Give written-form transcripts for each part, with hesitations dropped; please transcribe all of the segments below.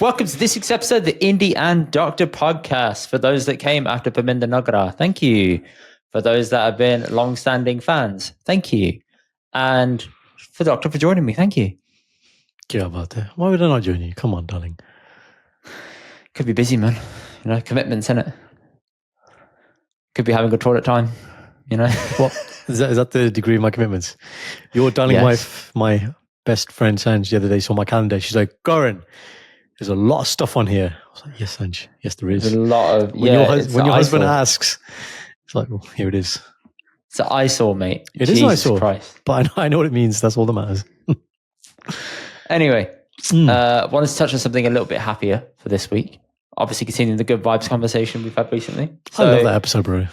welcome to this week's episode of the Indy Dr podcast. For those that came after Paminda Nagara, thank you. For those that have been long-standing fans, thank you. And for Doctor for joining me, thank you. Why would I not join you? Come on, darling. Could be busy, man. You know, commitments, innit? Could be having a toilet time, you know? What? Is that the degree of my commitments? Your darling wife, my best friend, Sanj, the other day saw my calendar. She's like, Goran, there's a lot of stuff on here. I was like, yes, Sanj. Yes, there is. There's a lot of... When your husband asks, it's like, well, here it is. It's an eyesore, mate. It is an eyesore. Christ. But I know what it means. That's all that matters. Anyway, wanted to touch on something a little bit happier for this week. Obviously, continuing the good vibes conversation we've had recently. I love that episode, bro.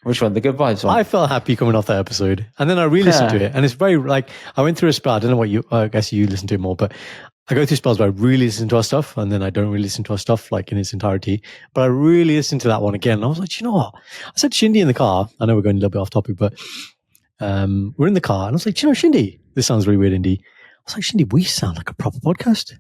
Which one? The good vibes one? I felt happy coming off that episode. And then I re-listened to it. And it's very, like, I went through a spell. I don't know what I guess you listened to it more, but I go through spells where I really listen to our stuff and then I don't really listen to our stuff, like, in its entirety. But I really listened to that one again. And I was like, you know what? I said to Shindy in the car, I know we're going a little bit off topic, but we're in the car. And I was like, you know, Shindy, this sounds really weird, Indy. I was like, Shindy, we sound like a proper podcast.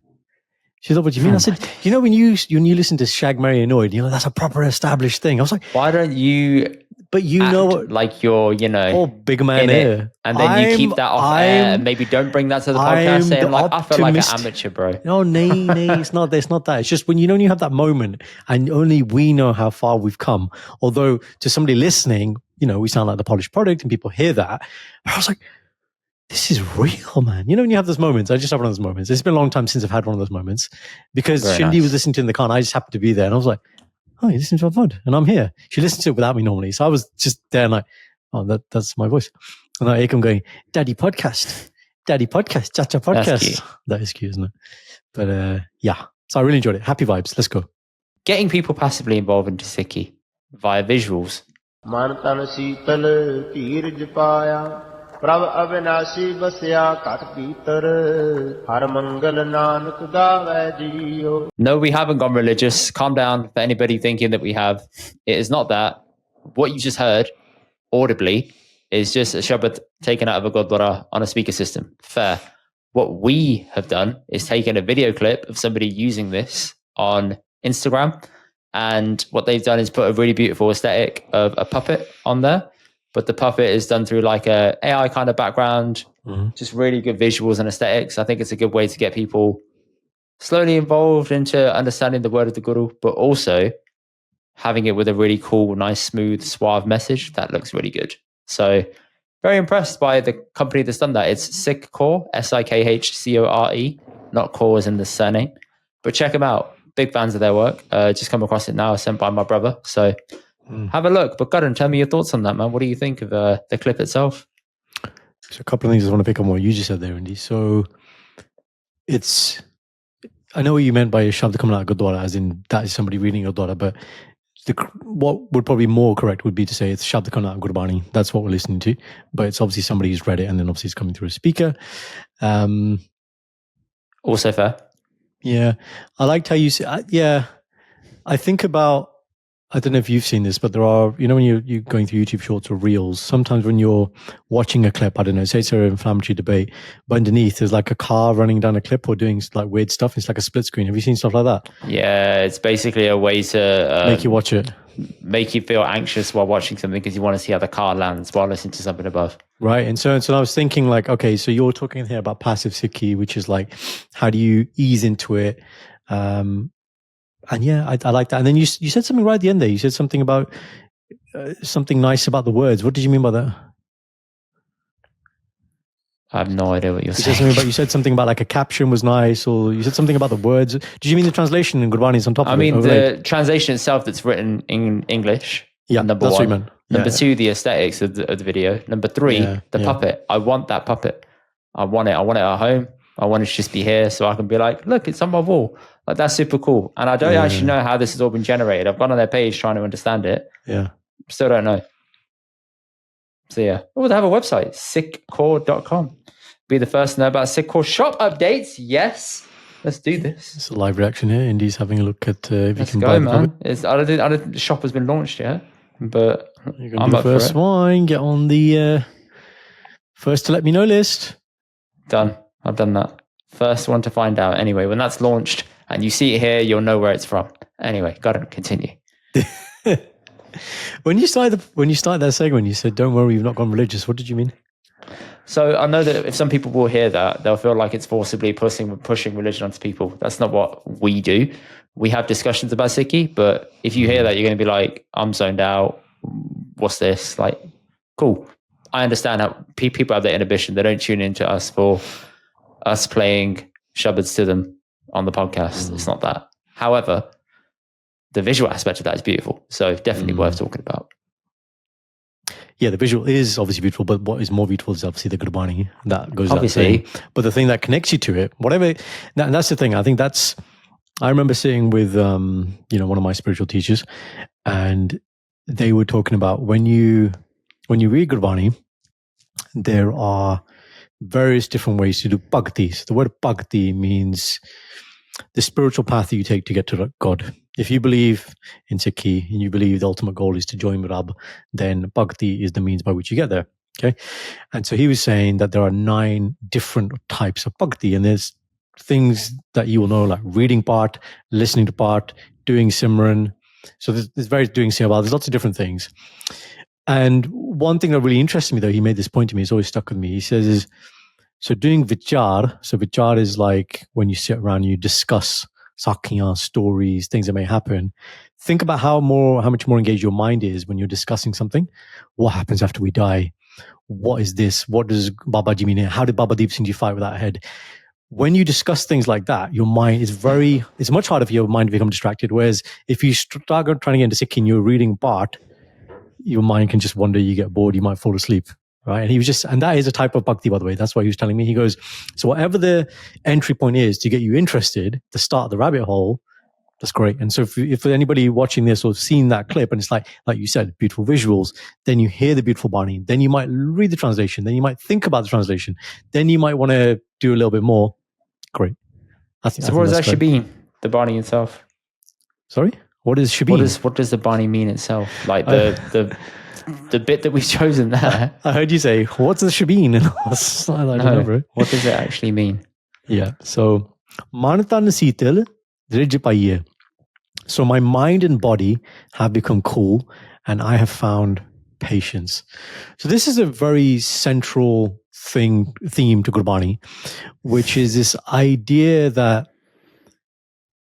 She's like, what do you mean? I said, you know, when you listen to Shag, Marry, Annoyed, you know, that's a proper established thing. I was like, why don't you... But you know what? Like you're, you know... Oh, big man here. And then you keep that off air and maybe don't bring that to the podcast saying like, I feel like an amateur, bro. No, it's not that. It's just when you have that moment and only we know how far we've come. Although to somebody listening, you know, we sound like the polished product and people hear that. I was like, this is real, man. You know, when you have those moments, I just have one of those moments. It's been a long time since I've had one of those moments because Shindy was listening to it in the car and I just happened to be there and I was like, oh, you listen to our pod and I'm here. She listens to it without me normally. So I was just there and like, oh, that's my voice. And I am going, Daddy podcast, Chacha podcast. That is cute, isn't it? But yeah, so I really enjoyed it. Happy vibes. Let's go. Getting people passively involved into Sikhi via visuals. ਪ੍ਰਭ ਅਬਿਨਾਸ਼ੀ ਬਸਿਆ ਘਟ ਭੀਤਰ ਹਰ ਮੰਗਲ ਨਾਨਕ ਗਾਵੇ JIO. No, we haven't gone religious. Calm down for anybody thinking that we have. It is not that. What you just heard audibly is just a shabad taken out of a gurdwara on a speaker system. Fair. What we have done is taken a video clip of somebody using this on Instagram, and what they've done is put a really beautiful aesthetic of a puppet on there. But the puppet is done through like a AI kind of background, just really good visuals and aesthetics. I think it's a good way to get people slowly involved into understanding the word of the Guru, but also having it with a really cool, nice, smooth, suave message that looks really good. So very impressed by the company that's done that. It's Sikh Core, Sikhcore, not Core as in the surname. But check them out. Big fans of their work. Just come across it now, sent by my brother. So have a look. But Goran, tell me your thoughts on that, man. What do you think of the clip itself? So a couple of things I want to pick on what you just said there, Indy. So I know what you meant by Shabd coming out of Gurdwara, as in that is somebody reading Gurdwara, but what would probably be more correct would be to say it's Shabd coming out of Gurbani. That's what we're listening to. But it's obviously somebody who's read it and then obviously it's coming through a speaker. Also fair. Yeah. I liked how you said, I think about, I don't know if you've seen this, but there are, you know, when you're going through YouTube shorts or reels, sometimes when you're watching a clip, I don't know, say it's an inflammatory debate, but underneath there's like a car running down a clip or doing like weird stuff. It's like a split screen. Have you seen stuff like that? Yeah, it's basically a way to make you watch it. Make you feel anxious while watching something because you want to see how the car lands while listening to something above. Right. And so I was thinking like, okay, so you're talking here about passive Sikhi, which is like, how do you ease into it? And yeah, I like that. And then you said something right at the end there. You said something about something nice about the words. What did you mean by that? I have no idea what you're saying. You said something about like a caption was nice, or you said something about the words. Did you mean the translation in Gurbani is on top of it? I mean, the translation itself that's written in English. Yeah, number that's one. What you meant. Number two, the aesthetics of the video. Number three, the puppet. I want that puppet. I want it. I want it at home. I want it to just be here so I can be like, look, it's on my wall. Like, that's super cool. And I don't actually know how this has all been generated. I've gone on their page trying to understand it. Yeah. Still don't know. So yeah. Oh, they have a website, sickcore.com. Be the first to know about Sikh Core shop updates. Yes. Let's do this. It's a live reaction here. Indy's having a look at if Let's you can go, buy man. I don't think the shop has been launched yet, but you're going to be the first one. Get on the first to let me know list. Done. I've done that. First one to find out. Anyway, when that's launched, and you see it here, you'll know where it's from. Anyway, gotta continue. When you started that segment, you said, "Don't worry, you've not gone religious." What did you mean? So I know that if some people will hear that, they'll feel like it's forcibly pushing religion onto people. That's not what we do. We have discussions about Sikhi, but if you hear that, you're going to be like, I'm zoned out. What's this? Like, cool. I understand how people have that inhibition. They don't tune into us for us playing shabads to them on the podcast. It's not that. However, the visual aspect of that is beautiful. So definitely worth talking about. Yeah, the visual is obviously beautiful, but what is more beautiful is obviously the gurbani that goes obviously. But the thing that connects you to it, whatever, and that's the thing. I think I remember sitting with one of my spiritual teachers, and they were talking about when you read gurbani, there are various different ways to do bhakti. So the word bhakti means the spiritual path that you take to get to God. If you believe in Sikhi and you believe the ultimate goal is to join Rab, then bhakti is the means by which you get there. Okay. And so he was saying that there are 9 different types of bhakti, and there's things that you will know, like reading part, listening to part, doing Simran. So there's various doing Siyawal. There's lots of different things. And one thing that really interested me, though, he made this point to me, it's always stuck with me. He says, so doing vichar, so vichar is like when you sit around and you discuss sakhiyan, stories, things that may happen. Think about how much more engaged your mind is when you're discussing something. What happens after we die? What is this? What does Babaji mean here? How did Baba Deep Singh Ji fight with that head? When you discuss things like that, your mind is it's much harder for your mind to become distracted. Whereas if you start trying to get into Sikh and you're reading part, your mind can just wander, you get bored, you might fall asleep. Right. And that is a type of bhakti, by the way. That's what he was telling me. He goes, so whatever the entry point is to get you interested, to start the rabbit hole, that's great. And so if anybody watching this or seen that clip and it's like you said, beautiful visuals, then you hear the beautiful Bani, then you might read the translation, then you might think about the translation, then you might want to do a little bit more. Great. So what does actually mean, the Bani itself? Sorry? What is Shabin? What does the Bani mean itself? Like the bit that we've chosen there. I heard you say, what's the Shabin? And I was like, I don't know, bro. What does it actually mean? Yeah. So, Manata Nasitel Rijapaiye. So my mind and body have become cool and I have found patience. So this is a very central theme to Gurbani, which is this idea that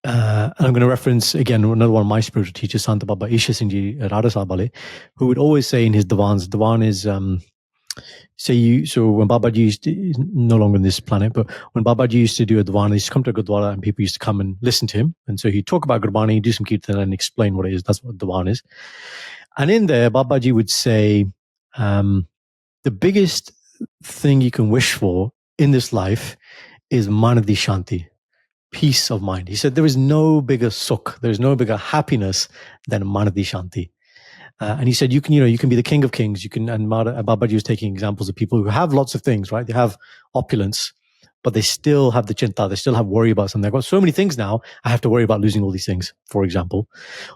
I'm going to reference again another one of my spiritual teachers, Santa Baba Isha Singh Ji Radha Sahib, who would always say in his Diwan is so when Babaji used to, he's no longer on this planet, but when Babaji used to do a Diwan, he used to come to a Gurdwara and people used to come and listen to him. And so he'd talk about Gurbani, do some Kirtan and explain what it is. That's what Diwan is. And in there, Babaji would say, the biggest thing you can wish for in this life is Manadi Shanti, peace of mind. He said there is no bigger sukh, there is no bigger happiness than Manadi Shanti. And he said, you can be the king of kings. And Babaji was taking examples of people who have lots of things, right? They have opulence, but they still have the chinta. They still have worry about something. I've got so many things now. I have to worry about losing all these things, for example,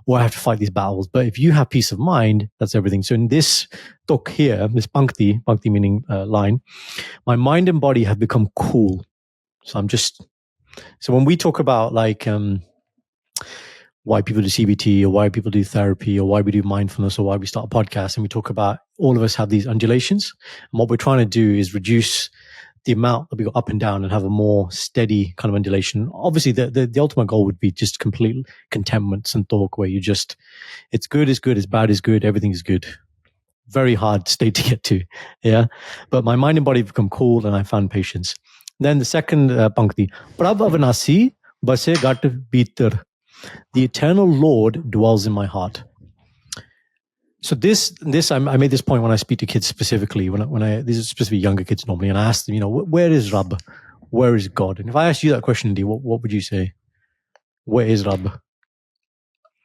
or I have to fight these battles. But if you have peace of mind, that's everything. So in this tok here, this pankti meaning line, my mind and body have become cool. So when we talk about like, why people do CBT or why people do therapy or why we do mindfulness or why we start a podcast, and we talk about all of us have these undulations. And what we're trying to do is reduce the amount that we go up and down and have a more steady kind of undulation. Obviously, the ultimate goal would be just complete contentment, santok, where you just, it's good is good, it's bad is good, everything is good. Very hard state to get to. Yeah. But my mind and body have become cool and I found patience. Then the second pankti, Prabh Avanasi Base Gat Bhitar. The eternal Lord dwells in my heart. So this I made this point when I speak to kids specifically, when I these are specifically younger kids normally, and I ask them, where is Rab? Where is God? And if I asked you that question, Indy, what would you say? Where is Rab?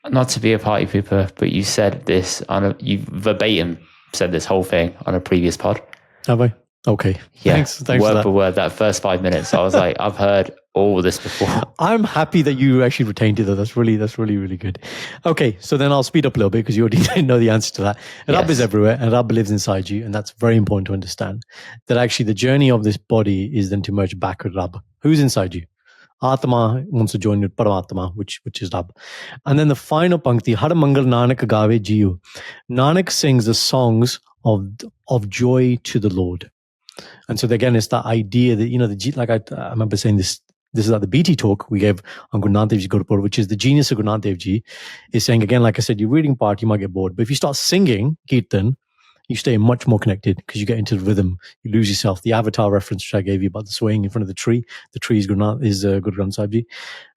Not to be a party pooper, but you said this you verbatim said this whole thing on a previous pod. Have I? Okay. Yeah. Thanks word for word, that first 5 minutes. I was like, I've heard all of this before. I'm happy that you actually retained it though. That's really, really good. Okay. So then I'll speed up a little bit because you already didn't know the answer to that. And Rab is everywhere and Rab lives inside you. And that's very important to understand that actually the journey of this body is then to merge back with Rab. Who's inside you? Atma wants to join with Paramatma, which is Rab. And then the final pankti, Har Mangal Nanak Gave Jiyo. Nanak sings the songs of joy to the Lord. And so again, it's that idea that, like I remember saying this is at the BT talk we gave on Guru Nanak Dev Ji Gurupur, which is the genius of Guru Nanak Dev Ji, is saying, again, like I said, you're reading part, you might get bored. But if you start singing Kirtan, you stay much more connected because you get into the rhythm. You lose yourself. The avatar reference which I gave you about the swaying in front of the tree is Guru Granth Sahib Ji.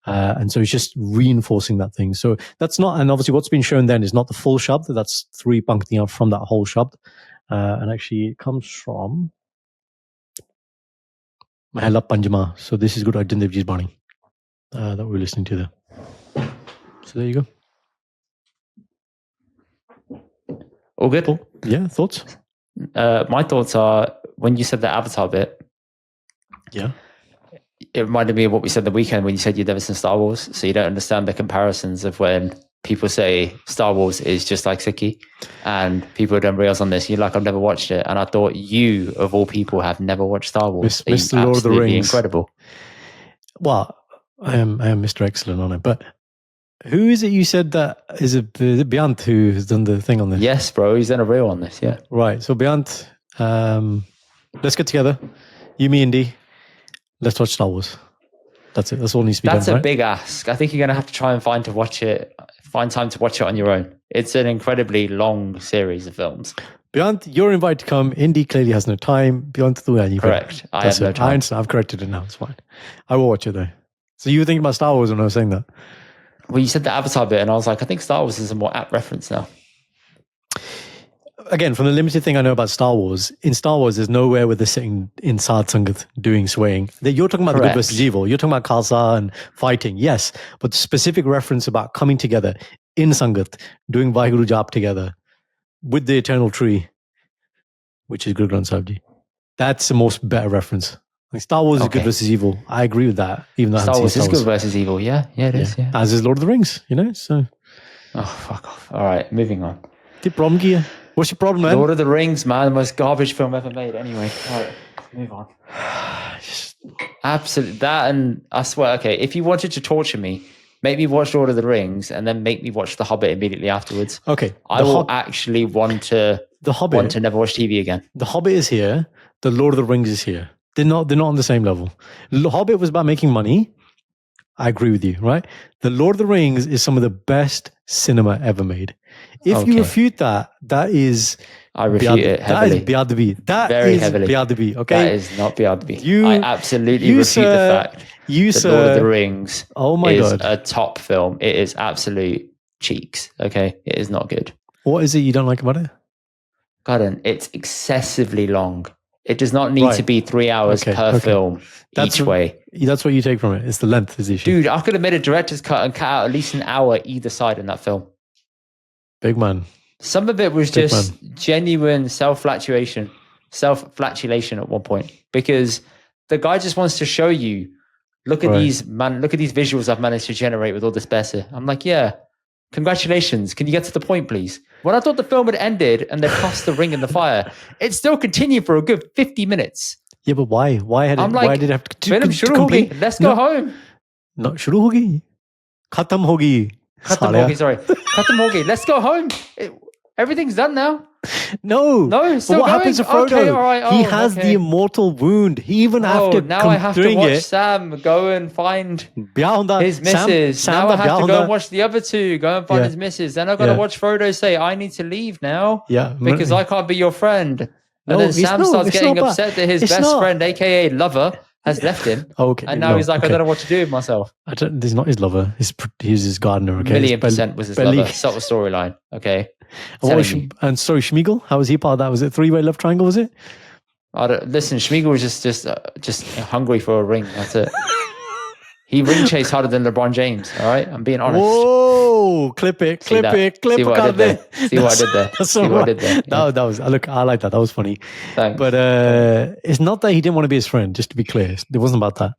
And so it's just reinforcing that thing. So that's not, and obviously what's been shown then is not the full shabd. That's 3 pankti from that whole shabd. And actually it comes from Mahela Panjama. So this is Guru Arjan Dev Ji's Bani that we're listening to there. So there you go. All good? Cool. Yeah, thoughts? My thoughts are, when you said the Avatar bit, yeah, it reminded me of what we said the weekend when you said you'd never seen Star Wars, so you don't understand the comparisons of when people say Star Wars is just like Sikhi, and people don't realize on this, you're like, I've never watched it, and I thought you, of all people, have never watched Star Wars. Mr. Lord of the Rings. Incredible. Well, I am Mr. Excellent on it, but who is it you said that is it Beant who has done the thing on this? Yes, bro, he's done a reel on this, yeah. Right, so Beant, let's get together. You, me, Indy. Let's watch Star Wars. That's it. That's all needs to be done. That's a big ask. I think you're going to have to try and find time to watch it on your own. It's an incredibly long series of films. Beant, you're invited to come. Indy clearly has no time. Beant, correct. I have no time. I understand. I've corrected it now. It's fine. I will watch it though. So you were thinking about Star Wars when I was saying that? Well, you said the Avatar bit, and I was like, I think Star Wars is a more apt reference now. Again, from the limited thing I know about Star Wars, in Star Wars, there's nowhere where they're sitting in Sad Sangat doing swaying. You're talking about the good versus evil. You're talking about Khalsa and fighting, yes. But the specific reference about coming together in Sangat, doing Vaheguru Jap together with the eternal tree, which is Guru Granth Sahib Ji. That's the most better reference. Like Star Wars is good versus evil. I agree with that. Even though Star Wars is good versus evil. Yeah, it is. Yeah. As is Lord of the Rings, So. Oh, fuck off. All right, moving on. What's your problem, man? Lord of the Rings, man, the most garbage film ever made. Anyway, all right, move on. Absolutely, that, and I swear, okay, if you wanted to torture me, make me watch Lord of the Rings and then make me watch The Hobbit immediately afterwards. Okay, I will actually want to never watch TV again. The Hobbit is here. The Lord of the Rings is here. They're not on the same level. The Hobbit was about making money. I agree with you, right? The Lord of the Rings is some of the best cinema ever made. If you refute that, that is... I refute it heavily. That is Biadabi. Very heavily. Biadabi, okay? That is not Biadabi. I absolutely refute the fact that Lord of the Rings is a top film. It is absolute cheeks, okay? It is not good. What is it you don't like about it? God, it's excessively long. It does not need to be 3 hours per film each way. That's what you take from it. It's the length is the issue. Dude, I could have made a director's cut and cut out at least an hour either side in that film. Big man. Some of it was just genuine self-flatulation at one point, because the guy just wants to show you, look at these visuals I've managed to generate with all this better. I'm like, yeah, congratulations. Can you get to the point, please? When I thought the film had ended and they'd tossed the ring in the fire, it still continued for a good 50 minutes. Yeah, but why? Why did it have to complete? Let's go home. No, shuru hogi. Khatam hogi. Khatam hogi. Let's go home. Everything's done now. No. Still what happens to Frodo? Okay, all right. He has the immortal wound. He even after now I have to watch Sam go and find his missus. Now I have to go and watch the other two. Go and find his missus. Then I've got to watch Frodo say, I need to leave now. Yeah. Because I can't be your friend. And then Sam starts getting upset that his best friend, aka lover, has left him. And now he's like, I don't know what to do with myself. He's not his lover. He's his gardener. Okay. 1,000,000% was his lover. Subtle storyline. Okay. And sorry, Schmiegel, how was he part of that? Was it three-way love triangle? Was it? Listen, Schmiegel was just hungry for a ring. That's it. He ring chased harder than LeBron James. All right, I'm being honest. Whoa! Clip it. See what I did there? See what I did there? That was. Look, I like that. That was funny. Thanks. But it's not that he didn't want to be his friend. Just to be clear, it wasn't about that.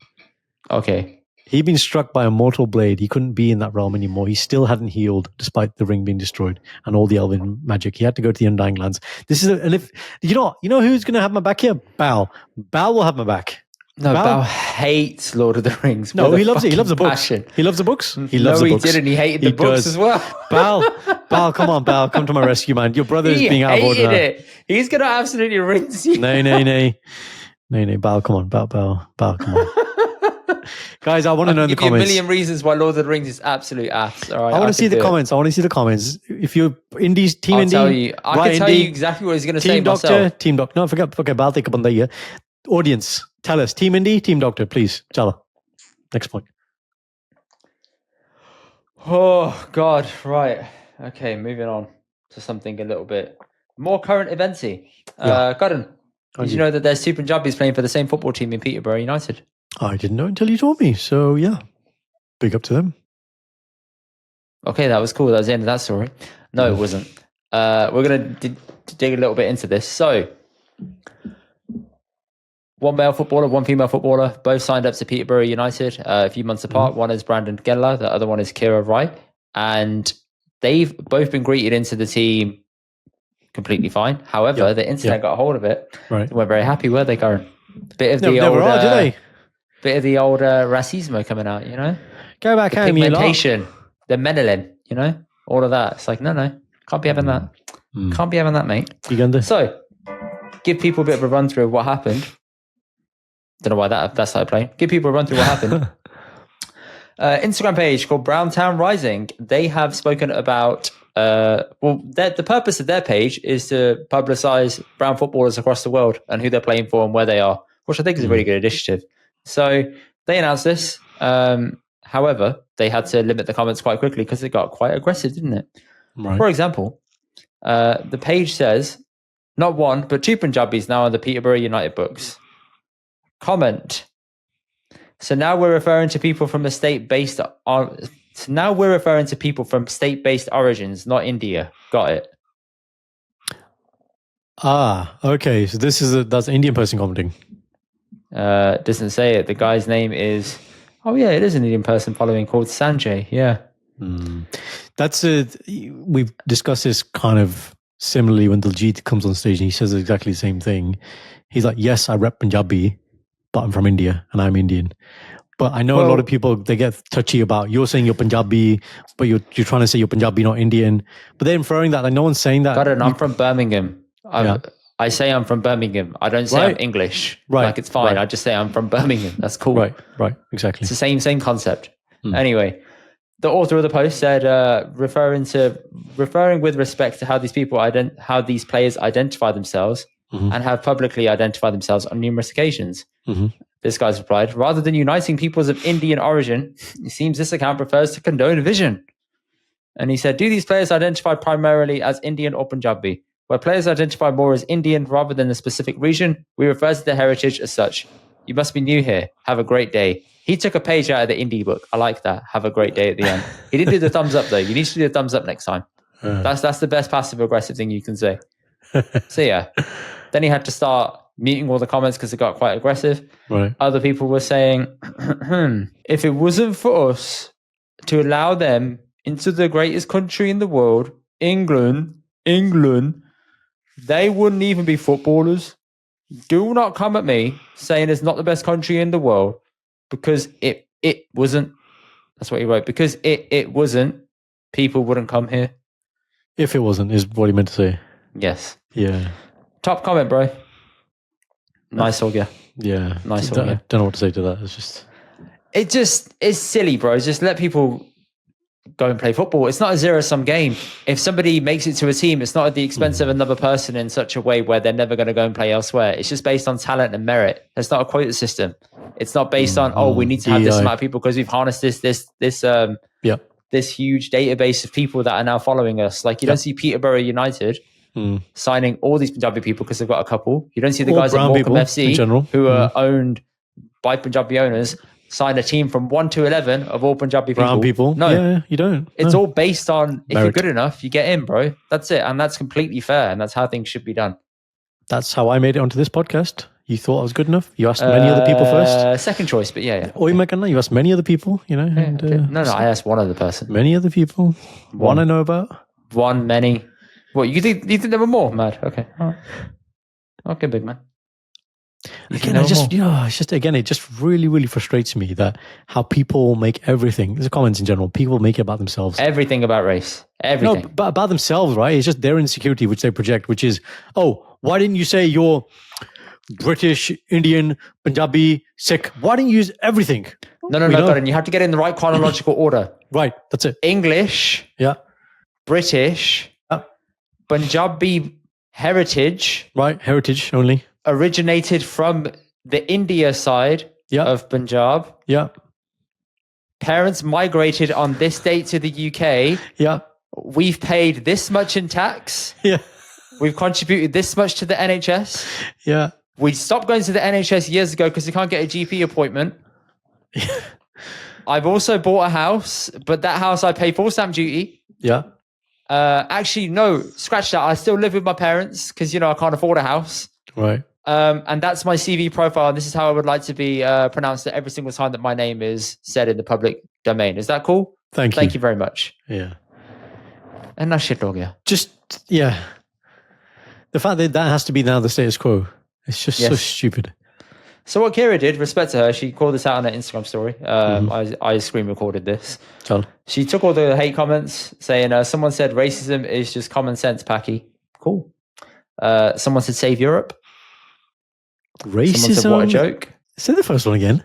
Okay. He'd been struck by a mortal blade. He couldn't be in that realm anymore. He still hadn't healed, despite the ring being destroyed and all the elven magic. He had to go to the Undying Lands. And if you know who's going to have my back here? Bao will have my back. No, Bal? Bal hates Lord of the Rings. No, with he a loves it. He loves the fucking books. passion. He loves the books. He No, loves the he books. didn't. He hated the He books does. as well. Bal, come on, Bal, come to my rescue, man. Your brother is He being out of order. hated now. it. He's gonna absolutely rinse you. Nay, Bal, come on, Bal, come on. Guys, I want to know in the Give you a comments. million reasons why Lord of the Rings is absolute ass. All right, I want to see can the do it. comments. I want to see the comments. If you're Indy's team, I'll Indy, tell you. I right can tell Indy, you exactly what he's going to say Team Doctor, myself. Team Doctor. No, forget. Okay, Bal, take a banda here. Audience, tell us. Team Indy, Team Doctor, please. Chala. Next point. Oh God! Right. Okay. Moving on to something a little bit more current eventy. Karan, did you know that there's two Punjabis playing for the same football team in Peterborough United? I didn't know until you told me. So yeah, big up to them. Okay, that was cool. That was the end of that story. No, it wasn't. We're going to dig a little bit into this. So, one male footballer, one female footballer, both signed up to Peterborough United a few months apart. One is Brandon Gella, the other one is Kira Wright. And they've both been greeted into the team completely fine. However, the internet got a hold of it. Right. They weren't very happy, were they, Karen? Bit of No, the never old, are, do they? Bit of the old racismo coming out, you know? Go back The home, you lot. pigmentation, the melanin, you know? All of that. It's like, no, can't be having that. Can't be having that, mate. Uganda. So, give people a bit of a run through of what happened. Don't know why that started playing. Give people a run through what happened. Instagram page called Browntown Rising. They have spoken about, the purpose of their page is to publicize brown footballers across the world and who they're playing for and where they are, which I think is a really good initiative. So they announced this. However, they had to limit the comments quite quickly because it got quite aggressive, didn't it? Right. For example, the page says, not one, but two Punjabis now on the Peterborough United books. Comment. So now we're referring to people from a state-based. So now we're referring to people from state-based origins, not India. Got it. Okay. So that's an Indian person commenting. Doesn't say it. The guy's name is. Oh yeah, it is an Indian person following called Sanjay. Yeah. That's it. We've discussed this kind of similarly when Diljit comes on stage and he says exactly the same thing. He's like, yes, I rep Punjabi, but I'm from India and I'm Indian. But I know a lot of people, they get touchy about, you're saying you're Punjabi, but you're trying to say you're Punjabi, not Indian. But then inferring that, like no one's saying that. Got it. I'm from Birmingham. I say I'm from Birmingham. I don't say I'm English. Right. Like it's fine. Right. I just say I'm from Birmingham. That's cool. Right. Exactly. It's the same concept. Anyway, the author of the post said, referring with respect to how these people how these players identify themselves and have publicly identified themselves on numerous occasions. This guy's replied, rather than uniting peoples of Indian origin, it seems this account prefers to condone division. And he said, do these players identify primarily as Indian or Punjabi? Where players identify more as Indian rather than a specific region, we refer to their heritage as such. You must be new here. Have a great day. He took a page out of the indie book. I like that. Have a great day at the end. He didn't do the thumbs up though. You need to do the thumbs up next time. That's the best passive aggressive thing you can say. So yeah. Then he had to start muting all the comments because it got quite aggressive. Right. Other people were saying, if it wasn't for us to allow them into the greatest country in the world, England, they wouldn't even be footballers. Do not come at me saying it's not the best country in the world because it wasn't. That's what he wrote. Because it wasn't, people wouldn't come here. If it wasn't, is what he meant to say. Yes. Yeah. Top comment, bro. Nice of you. Yeah. Nice of I you. don't know what to say to that. It's just... It's silly, bro. Just let people go and play football. It's not a zero-sum game. If somebody makes it to a team, it's not at the expense of another person in such a way where they're never going to go and play elsewhere. It's just based on talent and merit. It's not a quota system. It's not based on, we need to have this amount of people because we've harnessed this huge database of people that are now following us. Like you don't see Peterborough United signing all these Punjabi people because they've got a couple. You don't see the guys at Morecambe FC who are owned by Punjabi owners sign a team from 1 to 11 of all Punjabi people. Brown people. No, yeah, you don't. It's all based on if merit. you're good enough, you get in, bro. That's it. And that's completely fair. And that's how things should be done. That's how I made it onto this podcast. You thought I was good enough? You asked many other people first? Second choice, but yeah. Or you asked many other people, you know? And, No, I asked one other person. Many other people. One I know about. One, many. What, you think there were more? Mad. Okay. All right. Okay, big man. Again, it's just again, it just really, really frustrates me that how people make everything. There's comments in general. People make it about themselves. Everything about race. Everything. No, but about themselves, right? It's just their insecurity which they project, which is, oh, why didn't you say you're British, Indian, Punjabi, Sikh? Why didn't you use everything? No, Gordon, you have to get it in the right chronological order. Right, that's it. English, Yeah, British, Punjabi heritage. right, heritage only. Originated from the India side of Punjab. Yeah. Parents migrated on this date to the UK. Yeah. We've paid this much in tax. Yeah. We've contributed this much to the NHS. Yeah. We stopped going to the NHS years ago because we can't get a GP appointment. Yeah. I've also bought a house, but that house I pay full stamp duty. Yeah. Actually, no, scratch that. I still live with my parents because, I can't afford a house. Right. And that's my CV profile. And this is how I would like to be pronounced at every single time that my name is said in the public domain. Is that cool? Thank you. Thank you very much. Yeah. And that's shit, dog, yeah. Just, yeah. The fact that has to be now the status quo. It's just so stupid. So what Kira did, respect to her, she called this out on her Instagram story. I screen recorded this. She took all the hate comments saying, someone said racism is just common sense, Packy. Cool. Someone said save Europe. Racism? Someone said what a joke. Say the first one again.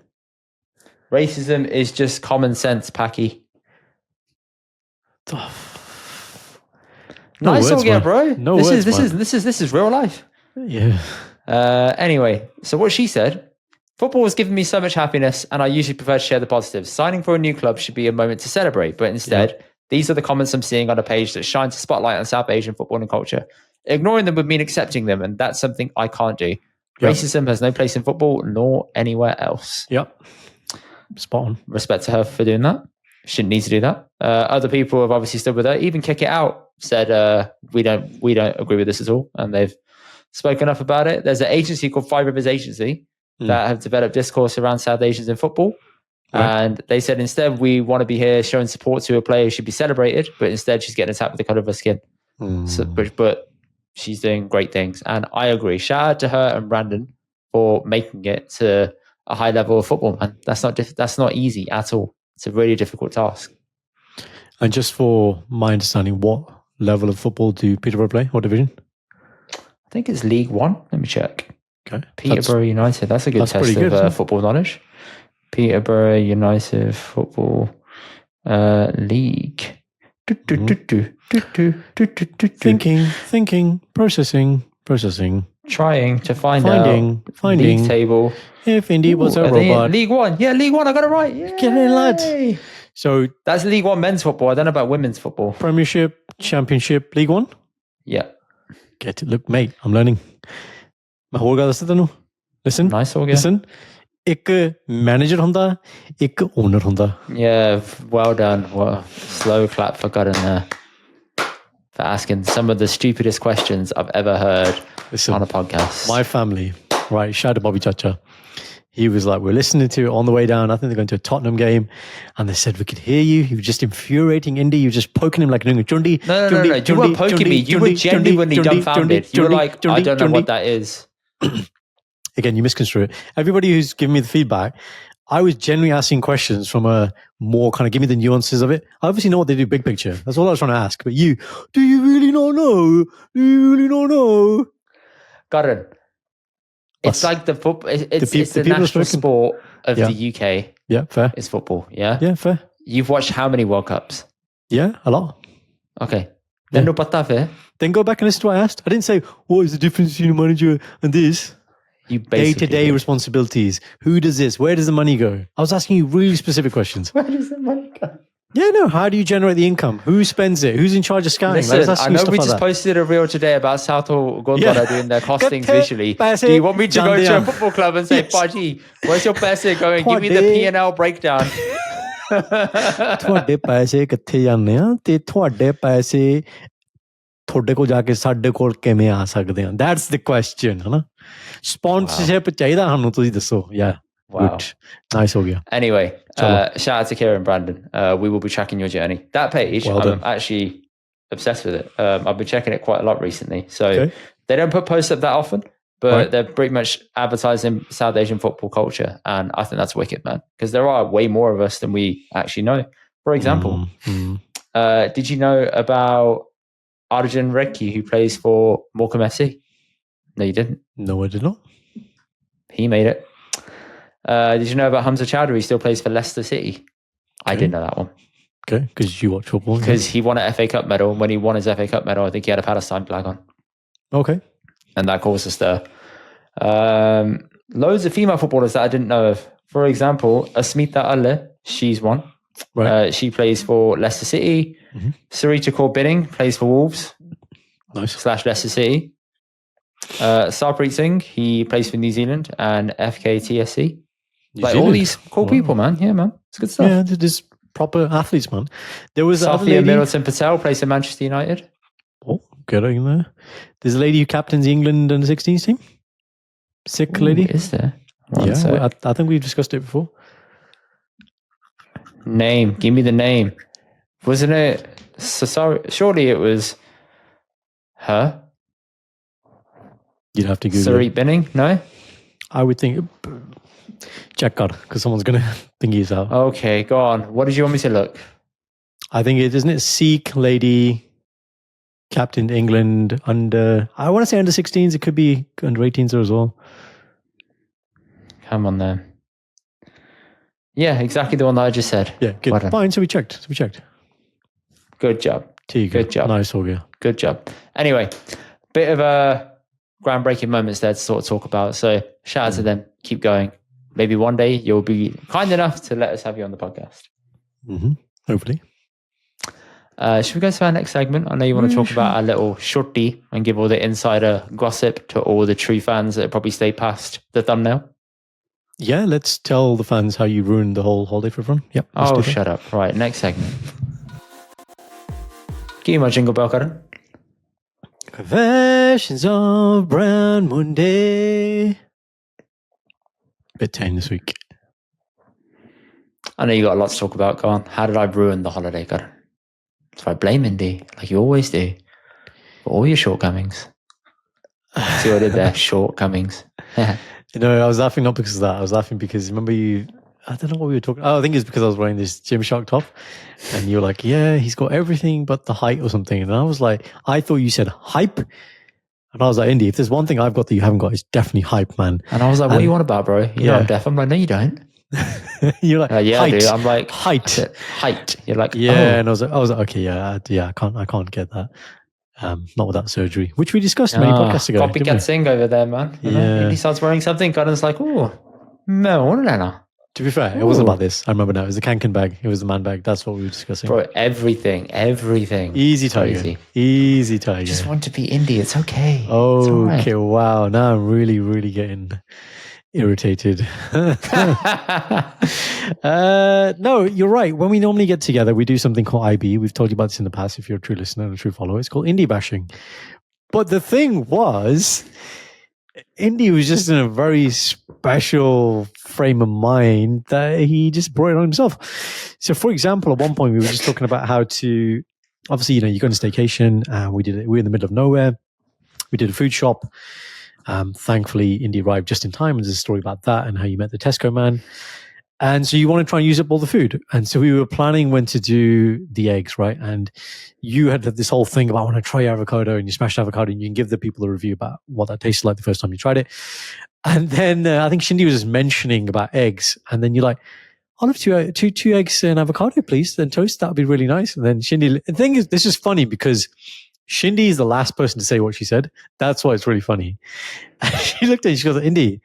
Racism is just common sense, Packy. Nice words, yeah, bro. No this words, is this is real life. Yeah. Anyway, so what she said, football has given me so much happiness and I usually prefer to share the positives. Signing for a new club should be a moment to celebrate, but instead, these are the comments I'm seeing on a page that shines a spotlight on South Asian football and culture. Ignoring them would mean accepting them, and that's something I can't do. Racism has no place in football nor anywhere else. Yep. Spot on. Respect to her for doing that. Shouldn't need to do that. Other people have obviously stood with her. Even Kick It Out said, we don't agree with this at all. And they've spoken up about it. There's an agency called Five Rivers Agency that have developed discourse around South Asians in football. Right. And they said, instead, we want to be here showing support to a player who should be celebrated, but instead she's getting attacked with the color of her skin. So, but she's doing great things. And I agree. Shout out to her and Brandon for making it to a high level of football, man. That's not easy at all. It's a really difficult task. And just for my understanding, what level of football do Peterborough play? What division? I think it's League One. Let me check. Okay. Peterborough United. That's a good test of football knowledge. Peterborough United Football League. Thinking, processing. Trying to find out league table. If Indy was a robot. League One. Yeah, League One. I got it right. Yay. Get in, lad. So that's League One men's football. I don't know about women's football. Premiership, Championship, League One? Yeah. Get it. Look, mate, I'm learning. मैं ਹੋਰ ਗੱਲ ਦੱਸਦਾ ਤੈਨੂੰ listen nice ਹੋ ਗਿਆ listen ਇੱਕ manager ਹੁੰਦਾ ਇੱਕ owner ਹੁੰਦਾ yeah well done slow clap for Gordon there for asking some of the stupidest questions I've ever heard on a podcast. My family, right, shout out to Bobby Chacha. He was like, we're listening to it on the way down. I think they're going to a Tottenham game. And they said, we could hear you. You were just infuriating Indy. You were just poking him like doing a Chundi. No. You weren't poking me. You were genuinely dumbfounded. You were like, I don't know what that is. Again, you misconstrue it. Everybody who's giving me the feedback, I was genuinely asking questions from a more kind of give me the nuances of it. I obviously know what they do big picture. That's all I was trying to ask. But you, do you really not know? Do you really not know? Got it. It's like the football. It's the national sport of the UK. Yeah, fair. It's football. Yeah? Yeah, fair. You've watched how many World Cups? Yeah, a lot. Okay. Then no pata fair. Then go back and listen to what I asked. I didn't say, what is the difference between a manager and this? You basically day-to-day responsibilities. Who does this? Where does the money go? I was asking you really specific questions. Where does the money go? Yeah, no. How do you generate the income? Who spends it? Who's in charge of scouting? Listen, I know we just posted a reel today about Southall Gurdwara doing their costings visually. Do you want me to go to a football club and say, Paji, where's your paise going? Give me the P&L breakdown. ਤੁਹਾਡੇ ਪੈਸੇ ਕਿੱਥੇ ਜਾਂਦੇ ਆ ਤੇ ਤੁਹਾਡੇ ਪੈਸੇ ਤੁਹਾਡੇ ਕੋਲ ਜਾ ਕੇ ਸਾਡੇ ਕੋਲ ਕਿਵੇਂ ਆ ਸਕਦੇ ਆ that's the question ਹਨਾ sponsorship ਚਾਹੀਦਾ ਸਾਨੂੰ ਤੁਸੀਂ ਦੱਸੋ yeah wow nice ਹੋ ਗਿਆ anyway shout out to Kira and Brandon we will be tracking your journey that page I'm actually obsessed with it I've been checking it quite a lot recently so they don't put posts up that often but Right. they're pretty much advertising South Asian football culture. And I think that's wicked, man, because there are way more of us than we actually know. For example, did you know about Arjun Redkey, who plays for Morecambe FC? No, you didn't. No, I did not. He made it. Did you know about Hamza Chowdhury? He still plays for Leicester City. I didn't know that one. Okay, because you watch football. Because he won an FA Cup medal. When he won his FA Cup medal, I think he had a Palestine flag on. Okay. And that caused a stir. Loads of female footballers that I didn't know of. For example, Asmita Allah, she's one. Right. She plays for Leicester City. Sarita Kaur plays for Wolves. Nice. / Leicester City. Sarpreet Singh, he plays for New Zealand and FKTSC. Like all these cool people, man. Yeah, man. It's good stuff. Yeah, there's proper athletes, man. There was another Safia lady. Middleton Patel plays for Manchester United. Oh, get in there. There's a lady who captains the England under 16s team. Sikh lady. Is there? I think we've discussed it before. Name. Give me the name. Wasn't it? Surely it was her. You'd have to Google Sarit it. Binning? No? I would think. Check God, because someone's going to think he's out. Okay, go on. What did you want me to look? I think it isn't it Sikh lady captained England under. I want to say under 16s. It could be under 18s as well. Come on then. Yeah, exactly the one that I just said. Yeah, good. Well done. Fine. So we checked. Good job. Good job. Nice, Olga. Good job. Anyway, bit of a groundbreaking moments there to sort of talk about. So shout out to them. Keep going. Maybe one day you'll be kind enough to let us have you on the podcast. Hopefully. Should we go to our next segment? I know you want to talk about our little shorty and give all the insider gossip to all the true fans that probably stay past the thumbnail. Yeah, let's tell the fans how you ruined the whole holiday for everyone. Yep. Oh, shut up. Right, next segment. Give me my jingle bell, Karan. Confessions of Brown Monday. Bit tame this week. I know you got a lot to talk about. Go on. How did I ruin the holiday, Karan? So I blame Indy, like you always do, for all your shortcomings. See what I did there? Shortcomings. You know, I was laughing not because of that. I was laughing because remember I don't know what we were talking. Oh, I think it's because I was wearing this Gymshark top, and you were like, "Yeah, he's got everything but the height or something." And I was like, "I thought you said hype," and I was like, "Indy, if there's one thing I've got that you haven't got, it's definitely hype, man." And I was like, "What do you want about, bro? You know I'm deaf." I'm like, "No, you don't." You're like, yeah, height. dude. I'm like, height. Height. You're like, yeah. Oh. And I was like, okay, yeah. I can't get that. Not without surgery, which we discussed many podcasts ago. Copycat Singh over there, man. Yeah. He starts wearing something, and it's like, oh, no. To be fair, it wasn't about this. I remember now. It was the Kanken bag. It was the man bag. That's what we were discussing. Bro, everything. Easy, Tiger. Easy, Tiger. I just want to be indie. It's okay. Oh, it's all right. okay. Wow. Now I'm really, really getting irritated. No, you're right. When we normally get together, we do something called IB. We've told you about this in the past. If you're a true listener and a true follower, it's called indie bashing. But the thing was, Indy was just in a very special frame of mind that he just brought it on himself. So, for example, at one point we were just talking about how to, obviously, you go on a staycation, and we were in the middle of nowhere. We did a food shop. Thankfully, Indy arrived just in time. There's a story about that and how you met the Tesco man. And so you want to try and use up all the food. And so we were planning when to do the eggs, right? And you had this whole thing about, I want to try avocado, and you smashed avocado, and you can give the people a review about what that tasted like the first time you tried it. And then I think Shindy was just mentioning about eggs. And then you're like, I'll have two eggs and avocado, please. Then toast, that would be really nice. And then Shindy, the thing is, this is funny because Shindy is the last person to say what she said. That's why it's really funny. And she looked at it, she goes, Indy,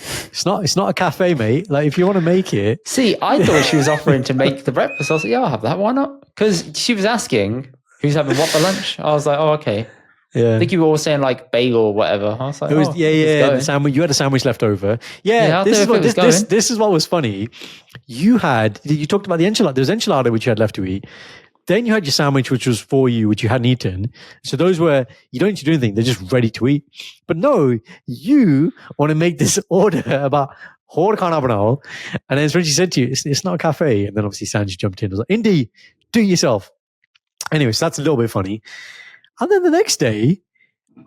it's not a cafe, mate. Like, if you want to make it. See, I thought she was offering to make the breakfast. I was like, yeah, I'll have that. Why not? Because she was asking who's having what for lunch. I was like, oh, okay. Yeah. I think you were all saying like bagel or whatever. I was like, it was, the sandwich. You had a sandwich left over. Yeah, this is what was funny. You talked about the enchilada. There was enchilada which you had left to eat. Then you had your sandwich, which was for you, which you hadn't eaten. So those were, you don't need to do anything. They're just ready to eat. But no, you want to make this order about Hor Khana Banao. And then when she said to you, it's not a cafe. And then obviously Sanji jumped in and was like, Indy, do it yourself. Anyway, so that's a little bit funny. And then the next day,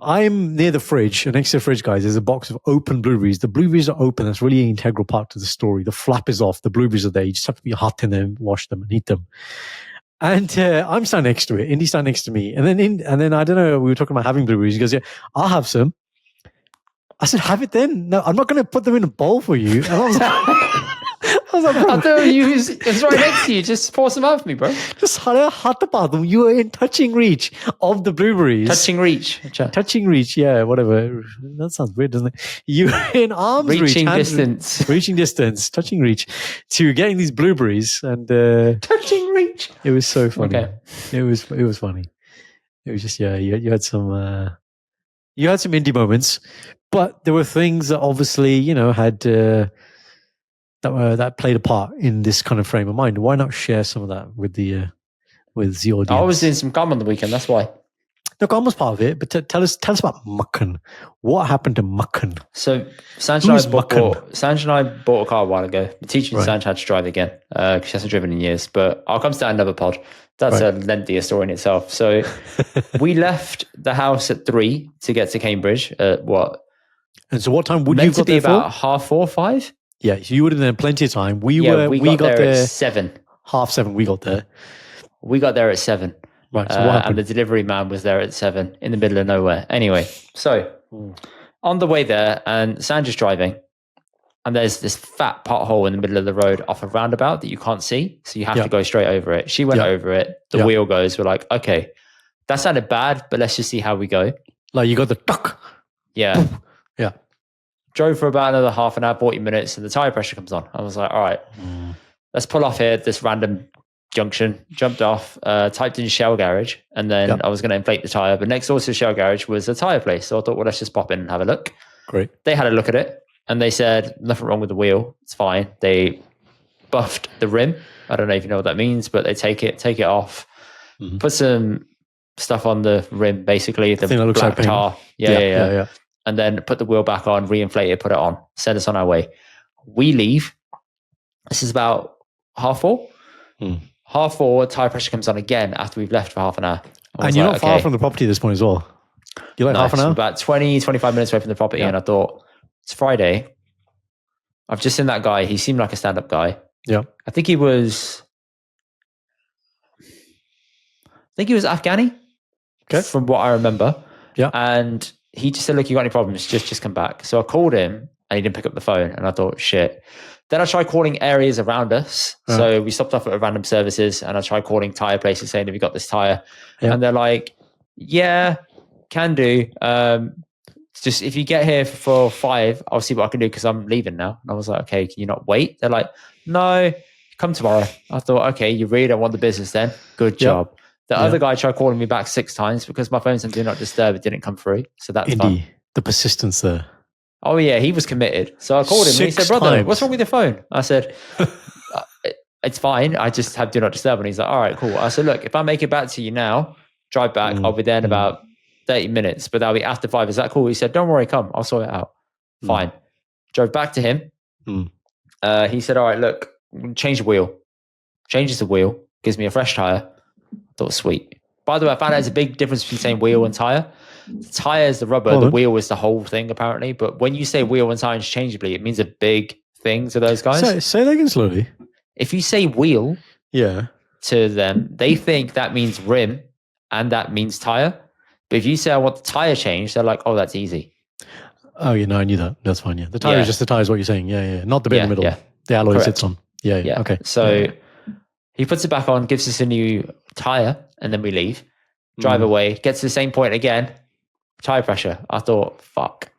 I'm near the fridge, and next to the fridge, guys, there's a box of open blueberries. The blueberries are open. That's really an integral part to the story. The flap is off. The blueberries are there. You just have to be hot in them, wash them, and eat them. And I'm standing next to it. Indy's standing next to me. And then I don't know, we were talking about having blueberries. He goes, yeah, I'll have some. I said, have it then. No, I'm not going to put them in a bowl for you. And I was like, I thought it's right next to you. Just pour some out for me, bro. Just hot about them. You were in touching reach of the blueberries. Touching reach. Touching reach, yeah, whatever. That sounds weird, doesn't it? You were in arms reach. Reaching distance. Reaching distance, touching reach to getting these blueberries. And touching reach. It was so funny. Okay. It was funny. It was just, yeah, you had some indie moments, but there were things that obviously, had that played a part in this kind of frame of mind. Why not share some of that with the audience? I was doing some gum on the weekend. That's why. No, gum was part of it. But tell us about Makhan. What happened to Makhan? So Sanj and I bought a car a while ago. The teacher Sanj had to drive again because she hasn't driven in years. But I'll come to that in another pod. That's a lengthier story in itself. So we left the house at 3 to get to Cambridge at what? And so what time would you got there for? About 4:30, 5. Yeah, so you would have done plenty of time. We got there at 7. 7:30. We got there. We got there at 7. Right. So what happened? And the delivery man was there at 7 in the middle of nowhere. Anyway, so on the way there, and Sandra's driving, and there's this fat pothole in the middle of the road off a roundabout that you can't see. So you have to go straight over it. She went over it. The wheel goes. We're like, okay, that sounded bad, but let's just see how we go. Like you got the tuck. Yeah. Yeah. Drove for about another half an hour, 40 minutes, and the tire pressure comes on. I was like, all right, let's pull off here at this random junction. Jumped off, typed in Shell Garage, and then I was going to inflate the tire. But next door to the Shell Garage was a tire place. So I thought, well, let's just pop in and have a look. Great. They had a look at it, and they said, nothing wrong with the wheel. It's fine. They buffed the rim. I don't know if you know what that means, but they take it off, put some stuff on the rim, basically, the black like tar. Yeah. And then put the wheel back on, reinflate it, put it on, send us on our way. We leave. This is about 4:30. 4:30, tire pressure comes on again after we've left for half an hour. And you're not far from the property at this point as well. You're like half an hour? About 20, 25 minutes away from the property. And I thought, it's Friday. I've just seen that guy. He seemed like a stand-up guy. Yeah. I think he was Afghani. Okay. From what I remember. Yeah. And he just said, look, you got any problems? Just come back. So I called him and he didn't pick up the phone. And I thought, shit. Then I tried calling areas around us. So we stopped off at random services and I tried calling tire places saying, have you got this tire? Yeah. And they're like, yeah, can do. Just if you get here for 5, I'll see what I can do because I'm leaving now. And I was like, okay, can you not wait? They're like, no, come tomorrow. I thought, okay, you really don't want the business then. Good job. The other guy tried calling me back 6 times because my phone's on Do Not Disturb. It didn't come through. So that's fun. The persistence there. Oh, yeah. He was committed. So I called him and he said, brother, what's wrong with your phone? I said, it's fine. I just have Do Not Disturb. And he's like, all right, cool. I said, look, if I make it back to you now, drive back, I'll be there in about 30 minutes, but that'll be after 5. Is that cool? He said, don't worry, come. I'll sort it out. Fine. Drove back to him. He said, all right, look, change the wheel. Changes the wheel. Gives me a fresh tire. I thought, sweet. By the way, I found out there's a big difference between saying wheel and tire. The tire is the rubber. The wheel is the whole thing, apparently. But when you say wheel and tire interchangeably, it means a big thing to those guys. Say that again slowly. If you say wheel to them, they think that means rim and that means tire. But if you say, I want the tire changed, they're like, oh, that's easy. Oh, yeah, no, I knew that. That's fine, yeah. The tire is just the tire is what you're saying. Yeah. Not the bit in the middle. The alloy sits on. Yeah. Okay. So he puts it back on, gives us a new tire, and then we leave. Drive away, gets to the same point again. Tire pressure. I thought, fuck.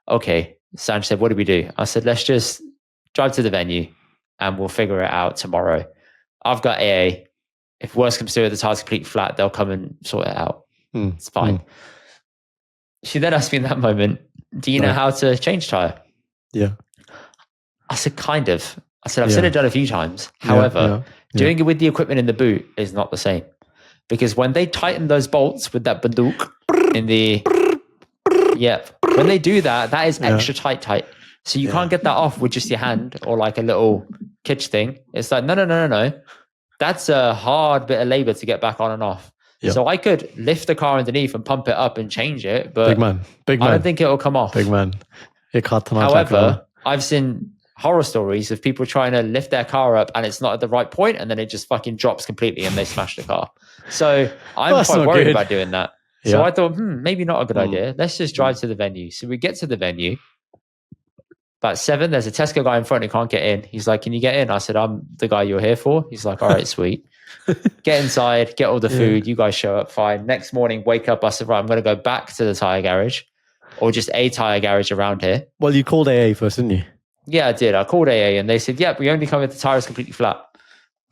Okay. Sanj said, what do we do? I said, let's just drive to the venue and we'll figure it out tomorrow. I've got AA. If worse comes to it, the tire's completely flat, they'll come and sort it out. It's fine. She then asked me in that moment, do you know how to change tire? Yeah. I said, kind of. I said, I've seen it done a few times. However, doing it with the equipment in the boot is not the same. Because when they tighten those bolts with that banduk in the... when they do that, that is extra tight. So you can't get that off with just your hand or like a little kitch thing. It's like, no. That's a hard bit of labor to get back on and off. Yeah. So I could lift the car underneath and pump it up and change it, but Big man. I don't think it'll come off. Big man. However, I've seen horror stories of people trying to lift their car up and it's not at the right point, and then it just fucking drops completely and they smash the car. So I'm quite worried about doing that. So I thought, maybe not a good idea. Let's just drive to the venue. So we get to the venue. About 7, there's a Tesco guy in front who can't get in. He's like, can you get in? I said, I'm the guy you're here for. He's like, all right, sweet. Get inside, get all the food. You guys show up, fine. Next morning, wake up. I said, right, I'm going to go back to the tyre garage, or just a tyre garage around here. Well, you called AA first, didn't you? Yeah, I did. I called AA and they said, yeah, we only come if the tyre is completely flat.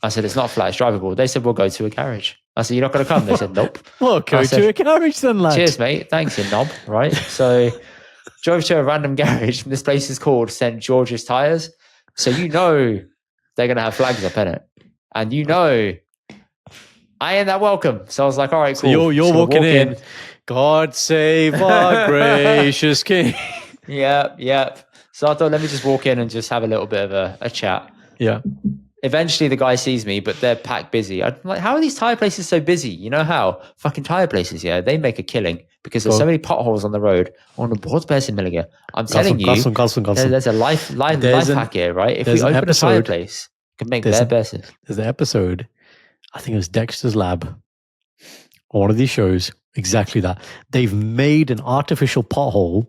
I said, it's not flat, it's drivable. They said, we'll go to a garage. I said, you're not going to come? They said, nope. Well, go to a garage then, lad. Cheers, mate. Thanks, you knob. Right? So drove to a random garage. This place is called St. George's Tyres. So you know they're going to have flags up in it. And you know I ain't that welcome. So I was like, all right, cool. So you're walking in. God save our gracious king. Yep. So I thought, let me just walk in and just have a little bit of a chat. Yeah. Eventually the guy sees me, but they're packed busy. I'm like, how are these tyre places so busy? You know how? Fucking tyre places, yeah, they make a killing because there's so many potholes on the road. On the board's person, Milligan. I'm telling you, there's a life hack here, right? If we open a tyre place, we can make their person. There's an episode, I think it was Dexter's Lab, on one of these shows, exactly that. They've made an artificial pothole,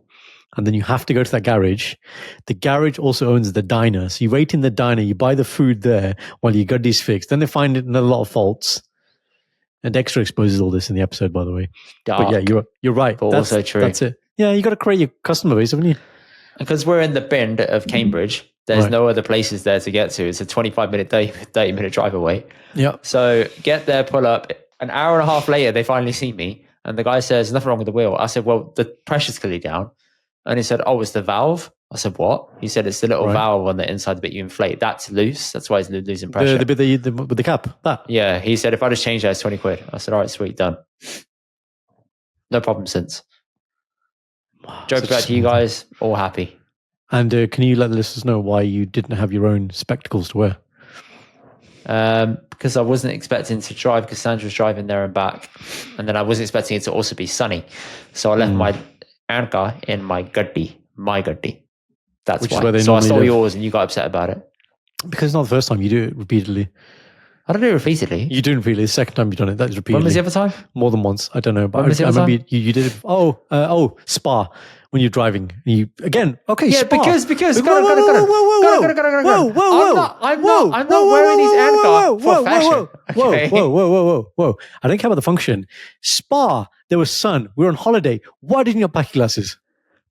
and then you have to go to that garage. The garage also owns the diner. So you wait in the diner, you buy the food there while your Guddi's fixed. Then they find a lot of faults. And Dexter exposes all this in the episode, by the way. Dark, but yeah, you're right. But that's also true. That's it. Yeah, you got to create your customer base, haven't you? Because we're in the bend of Cambridge. There's no other places there to get to. It's a 25-minute, 30-minute drive away. Yeah. So get there, pull up. An hour and a half later, they finally see me. And the guy says, nothing wrong with the wheel. I said, well, the pressure's clearly down. And he said, oh, it's the valve. I said, what? He said, it's the little valve on the inside, the bit you inflate. That's loose. That's why it's losing pressure. The bit with the cap, that? Yeah. He said, if I just change that, it's 20 quid. I said, all right, sweet, done. No problem since. Wow, jokes back to you guys, all happy. And can you let the listeners know why you didn't have your own spectacles to wear? Because I wasn't expecting to drive, because Sandra was driving there and back. And then I wasn't expecting it to also be sunny. So I left my anchor in my Guddi. That's why. So I stole yours and you got upset about it. Because it's not the first time you do it repeatedly. I don't do it repeatedly. You do it repeatedly. The second time you've done it, that is repeatedly. When was the other time? More than once. I don't know. But I remember you did it. Spa. When you're driving, you again. Okay, yeah, Spa. because. I'm not wearing these anchor for fashion. Okay? Whoa! I don't care about the function. Spa. There was sun. We were on holiday. Why didn't you have packy glasses?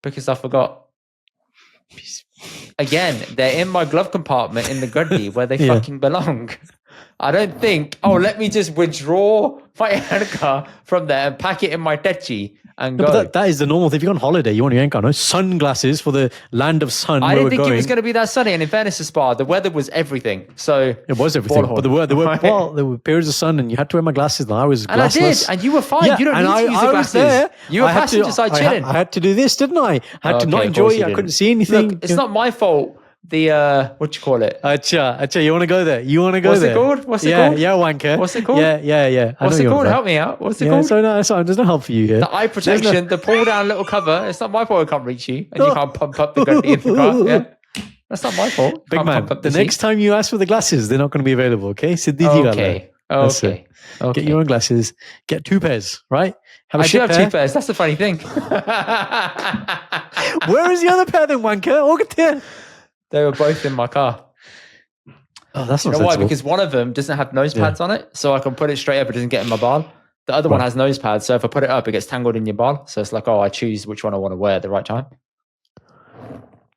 Because I forgot. Again, they're in my glove compartment in the Guddi where they fucking belong. I don't think, let me just withdraw my anchor from there and pack it in my techi and go. But that is the normal thing. If you're on holiday, you want your anchor. No sunglasses for the land of sun. I didn't think it was going to be that sunny. And in fairness to Spa, the weather was everything. So it was everything. But there were periods of sun, and you had to wear my glasses. And I was glassless. And I did. And you were fine. Yeah, you don't need to use the glasses. There. You were passenger side chilling. I had to do this, didn't I? I had to not enjoy it. I couldn't see anything. Look, it's not my fault. The what you call it? Acha, you want to go there? What's it called? Yeah, wanker. What's it called? Yeah. What's it called? Help me out. What's it called? So there's no help for you here. The eye protection, the pull down little cover. It's not my fault I can't reach you, and you can't pump up the gun in the car. Yeah, that's not my fault. Big man. The next time you ask for the glasses, they're not going to be available. Okay, Okay. Get your own glasses. Get 2 pairs. Right? I do have 2 pairs. That's the funny thing. Where is the other pair then, wanker? They were both in my car. Oh, that's not sensible. Why? Because one of them doesn't have nose pads on it, so I can put it straight up. It doesn't get in my ball. The other one has nose pads, so if I put it up, it gets tangled in your ball. So it's like, I choose which one I want to wear at the right time.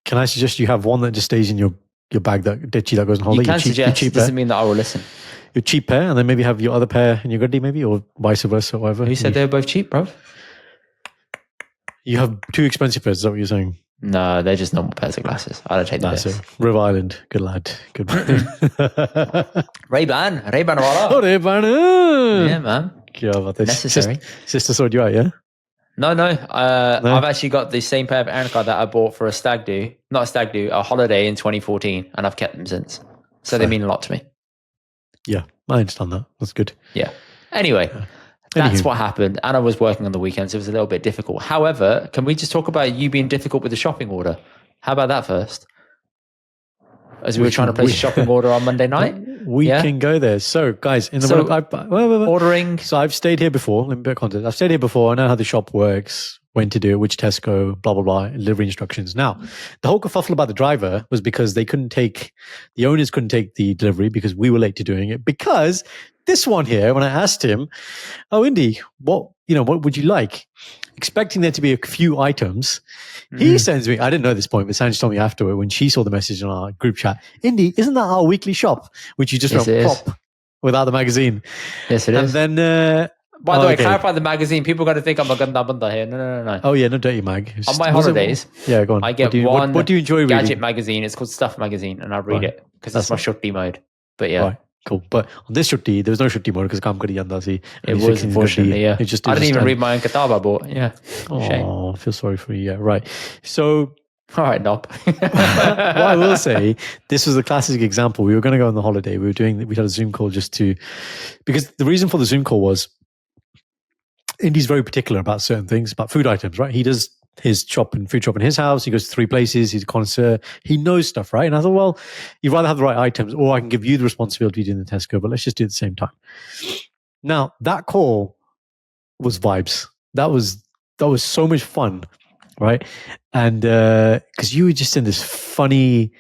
Can I suggest you have one that just stays in your bag that goes and hold it? You can suggest. It doesn't mean that I will listen. Your cheap pair, and then maybe have your other pair in your Guddi, maybe, or vice versa, or whatever. Who said they were both cheap, bro? You have 2 expensive pairs. Is that what you're saying? No, they're just normal pairs of glasses. I don't take the piss. River Island, good lad. Good man. Ray-Ban wala. Oh, Ray-Ban. Yeah, man. Necessary. Sister sorted you out, yeah? No. I've actually got the same pair of anchor that I bought for a holiday in 2014, and I've kept them since. So they mean a lot to me. Yeah, I understand that. That's good. Yeah. Anyway, That's Anywho. what happened. And I was working on the weekends. So it was a little bit difficult. However, can we just talk about you being difficult with the shopping order? How about that first? As we were trying to place a shopping order on Monday night. We can go there. So, guys, in the ordering. So I've stayed here before. Let me put context. I've stayed here before. I know how the shop works, when to do it, which Tesco, blah, blah, blah, delivery instructions. Now, the whole kerfuffle about the driver was because the owners couldn't take the delivery because we were late to doing it. Because this one here, when I asked him, "Oh, Indy, what would you like?" Expecting there to be a few items, he sends me, I didn't know this point, but Sanj told me afterward when she saw the message in our group chat, "Indy, isn't that our weekly shop?" Which you just wrote pop without the magazine. Yes, it is. And then... By the way, clarify the magazine. People got to think I'm a ganda banda here. No. Oh, yeah, no dirty mag. On my holidays, yeah, go on. I get what do you enjoy reading? gadget magazine. It's called Stuff Magazine, and I read it because it's my shorty mode. But yeah. Right. Cool. But on this shutti, there was no shutti mode because Kam Kari Yanda si. It was, unfortunately, yeah. I didn't even read my own kitab I bought. Yeah. Oh, I feel sorry for you. Yeah, right. So... All right, Nob. What I will say, this was a classic example. We were going to go on the holiday. We had a Zoom call because the reason for the Zoom call was Indy's very particular about certain things, about food items, right? He does his food shop in his house. He goes to 3 places. He's a connoisseur. He knows stuff, right? And I thought, well, you'd rather have the right items, or I can give you the responsibility of doing the Tesco, but let's just do it at the same time. Now, that call was vibes. That was so much fun, right? And because you were just in this funny,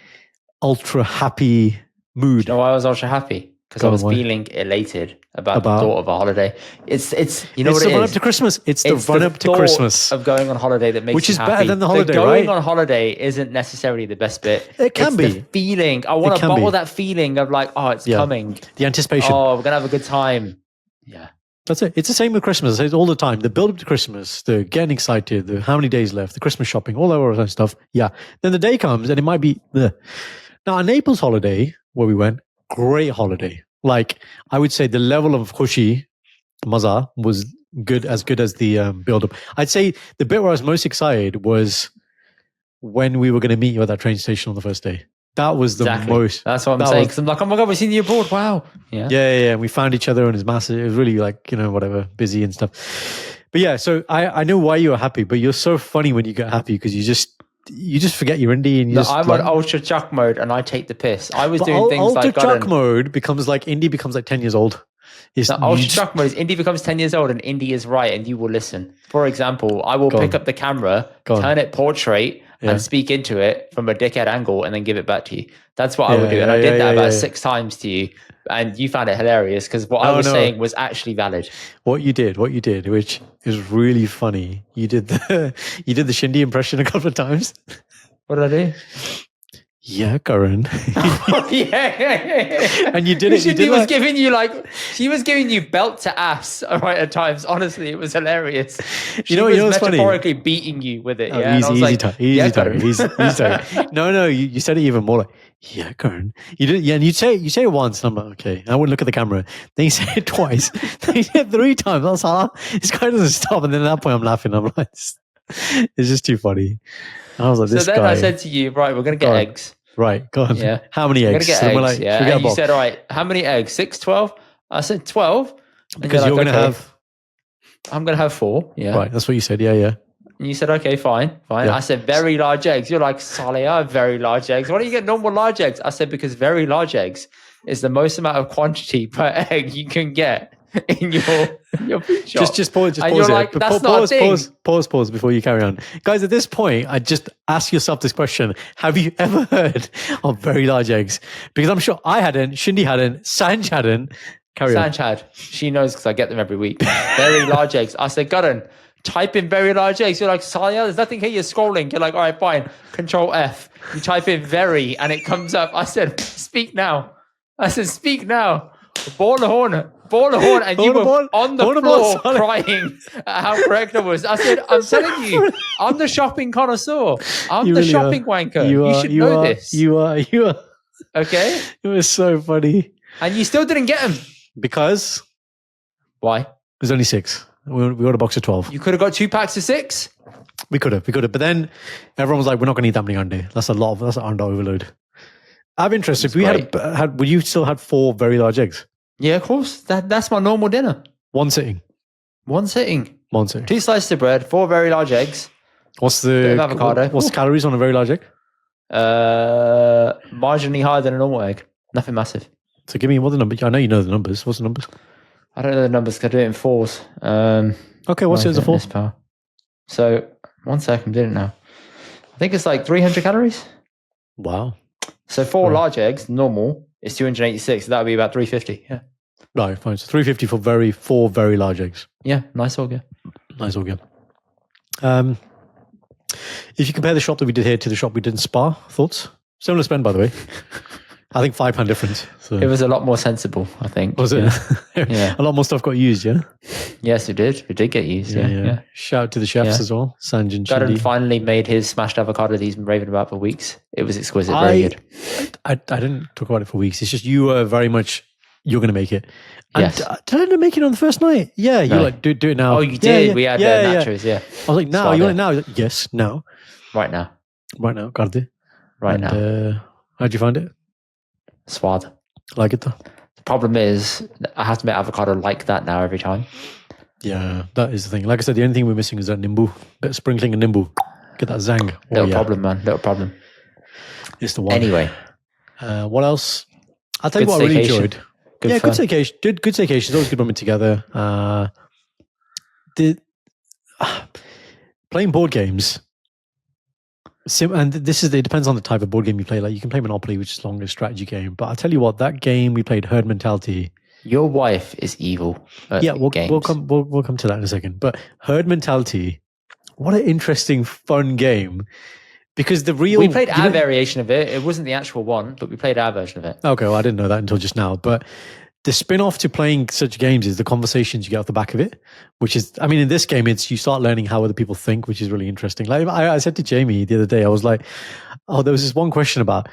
ultra happy mood. No, I was ultra happy because I was feeling elated about the thought of a holiday. It's you know it's what it is. It's the run up to Christmas. It's the run up to Christmas of going on holiday that makes which you is happy. better than the holiday. Going right? on holiday isn't necessarily the best bit. It can be the feeling. I want to bottle that feeling of like, oh, it's coming. The anticipation. Oh, we're gonna have a good time. Yeah. That's it. It's the same with Christmas. It's all the time. The build up to Christmas, the getting excited, the how many days left, the Christmas shopping, all that other kind of stuff. Yeah. Then the day comes and it might be now a Naples holiday where we went, great holiday. Like I would say the level of khushi, maza was good as the build up. I'd say the bit where I was most excited was when we were going to meet you at that train station on the first day. That was the most. That's what I'm saying. Because I'm like, oh my God, we've seen you abroad. Wow. Yeah. Yeah. We found each other and it's massive. It was really like, whatever, busy and stuff. But yeah, so I know why you were happy, but you're so funny when you get happy because you just forget you're indie and I'm on ultra chuck mode and I take the piss. I was doing things ultra like chuck mode becomes like indie becomes like 10 years old. Ultra chuck mode is indie becomes 10 years old and indie is right and you will listen. For example, I will pick up the camera, turn it portrait and speak into it from a dickhead angle and then give it back to you. That's what I would do. And I did that about 6 times to you. And you found it hilarious because what I was saying was actually valid. What you did, which is really funny. You did the Shindy impression a couple of times. What did I do? Yeah, Karan. Yeah. And you did it. She was giving you belt to ass right at times. Honestly, it was hilarious. She was metaphorically funny? Beating you with it. Oh, yeah, easy time. No, you said it even more like, yeah, Karan. You did, yeah, and you say it once, and I'm like, okay. I wouldn't look at the camera. Then you say it twice. Then you say it 3 times. I was like, this guy doesn't stop. And then at that point, I'm laughing. I'm like, it's just too funny. I was like, this guy. So then I said to you, right, we're going to get eggs. Right, go on. Yeah. How many eggs? We're going to get eggs, yeah. And you said, all right, how many eggs? 6, 12? I said 12. Because you're going to have... I'm going to have 4, yeah. Right, that's what you said, yeah. And you said, okay, fine. Yeah. I said, very large eggs. You're like, Saleh, I have very large eggs. Why don't you get normal large eggs? I said, because very large eggs is the most amount of quantity per egg you can get in your food shop. Just pause. And you're like, that's not a thing. Pause before you carry on. Guys, at this point, I just ask yourself this question. Have you ever heard of very large eggs? Because I'm sure I hadn't, Shindy hadn't, Sanj hadn't. Carry on. Sanj had. She knows because I get them every week. Very large eggs. I said, Garan, type in very large eggs. You're like, Salia, there's nothing here. You're scrolling. You're like, all right, fine. Control F. You type in very and it comes up. I said, speak now. Ball the horn, and you were on the floor crying at how correct I was. I said, I'm telling you, I'm the shopping connoisseur. I'm the shopping wanker. You should know this. You are. Okay? It was so funny. And you still didn't get them. Because? Why? There's only 6. We got a box of 12. You could have got 2 packs of 6? We could have. But then everyone was like, we're not going to eat that many ande. That's an ande overload. I'm interested. If we would you still had 4 very large eggs? Yeah, of course. That's my normal dinner. One sitting. One sitting. One sitting. 2 slices of bread, 4 very large eggs. What's Bit of avocado. What's the calories on a very large egg? Marginally higher than a normal egg. Nothing massive. So give me what the number. I know you know the numbers. What's the numbers? I don't know the numbers because I do it in 4s. Okay, what's it as a 4? So, 1 second, did it now. I think it's like 300 calories. Wow. So 4 large eggs, normal, is 286. So that would be about 350. Yeah. Right, fine. So 350 for 4 very large eggs. Yeah, nice organ. Nice organ. If you compare the shop that we did here to the shop we did in Spa, thoughts? Similar spend, by the way. I think £5 difference. So. It was a lot more sensible, I think. Was it? Yeah. Yeah. A lot more stuff got used, yeah? Yes, it did. It did get used, yeah. Shout out to the chefs as well, Sanj and Gadden Chidi. finally made his smashed avocado that he's been raving about for weeks. It was exquisite, very good. I didn't talk about it for weeks. It's just you were very much, you're going to make it. And Yes. did I make it on the first night? Yeah, you're like, do it now. Oh, you did? We had nachos, yeah. I was like, now? Suave. You want it now? He's like, yes, now. Right now. Right now, Garde. Right now. How'd you find it? Swad. Like it though? The problem is, I have to make avocado like that now every time. Yeah, that is the thing. Like I said, the only thing we're missing is that nimbu. Bit of sprinkling and nimbu. Get that zang. Little problem, man. Little problem. It's the one. Anyway. What else? I'll tell you Good what I really staycation. enjoyed. Good staycation. Good staycation. It's always good when we're together. Playing board games. And it depends on the type of board game you play. Like you can play Monopoly, which is longer strategy game. But I'll tell you what, that game we played, Herd Mentality. Your wife is evil. We'll come to that in a second. But Herd Mentality, what an interesting, fun game. Because we played our variation of it. It wasn't the actual one, but we played our version of it. Okay, well, I didn't know that until just now. But the spin-off to playing such games is the conversations you get off the back of it, which is, I mean, in this game, it's you start learning how other people think, which is really interesting. Like I said to Jamie the other day, I was like, there was this one question about,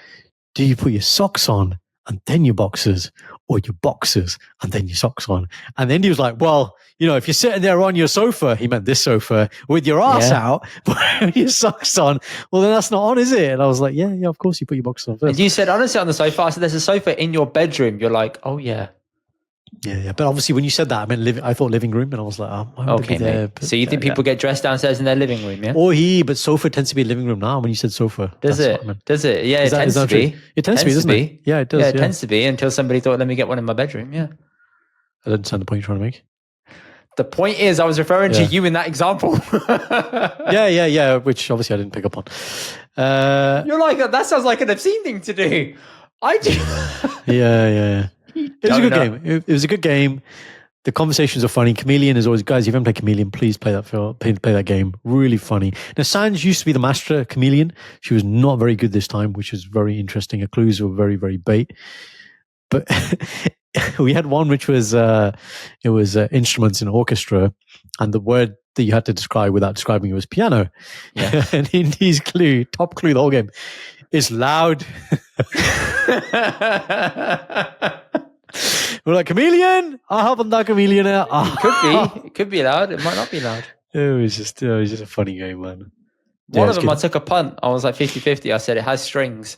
do you put your socks on and then your boxers, or your boxers and then your socks on? And then he was like, well, if you're sitting there on your sofa, he meant this sofa, with your ass out, but your socks on, well, then that's not on, is it? And I was like, yeah, of course you put your boxers on first. And you said, honestly, on the sofa. I said, there's a sofa in your bedroom. You're like, oh, yeah. Yeah. But obviously, when you said that, I thought living room, and I was like, okay, mate. So you think people get dressed downstairs in their living room, yeah? But sofa tends to be a living room now. When you said sofa, does it? Does it? Yeah, it tends to be. It tends to be, doesn't it? Yeah, it does. Yeah, it tends to be until somebody thought, let me get one in my bedroom. Yeah. I don't understand the point you're trying to make. The point is, I was referring to you in that example. yeah, which obviously I didn't pick up on. You're like, that sounds like an obscene thing to do. I do. Yeah. It was a good game. It was a good game. The conversations are funny. Chameleon is always, guys, if you haven't played Chameleon, please play that game. Really funny. Now, Sanj used to be the master at Chameleon. She was not very good this time, which was very interesting. Her clues were very, very bait. But we had one which was, instruments in orchestra, and the word that you had to describe without describing it was piano. Yeah. And Indy's top clue the whole game, is loud. We're like, chameleon? I haven't that chameleon here. It could be loud. It might not be loud. It was just a funny game, man. One of them, I took a punt. I was like 50-50. I said it has strings.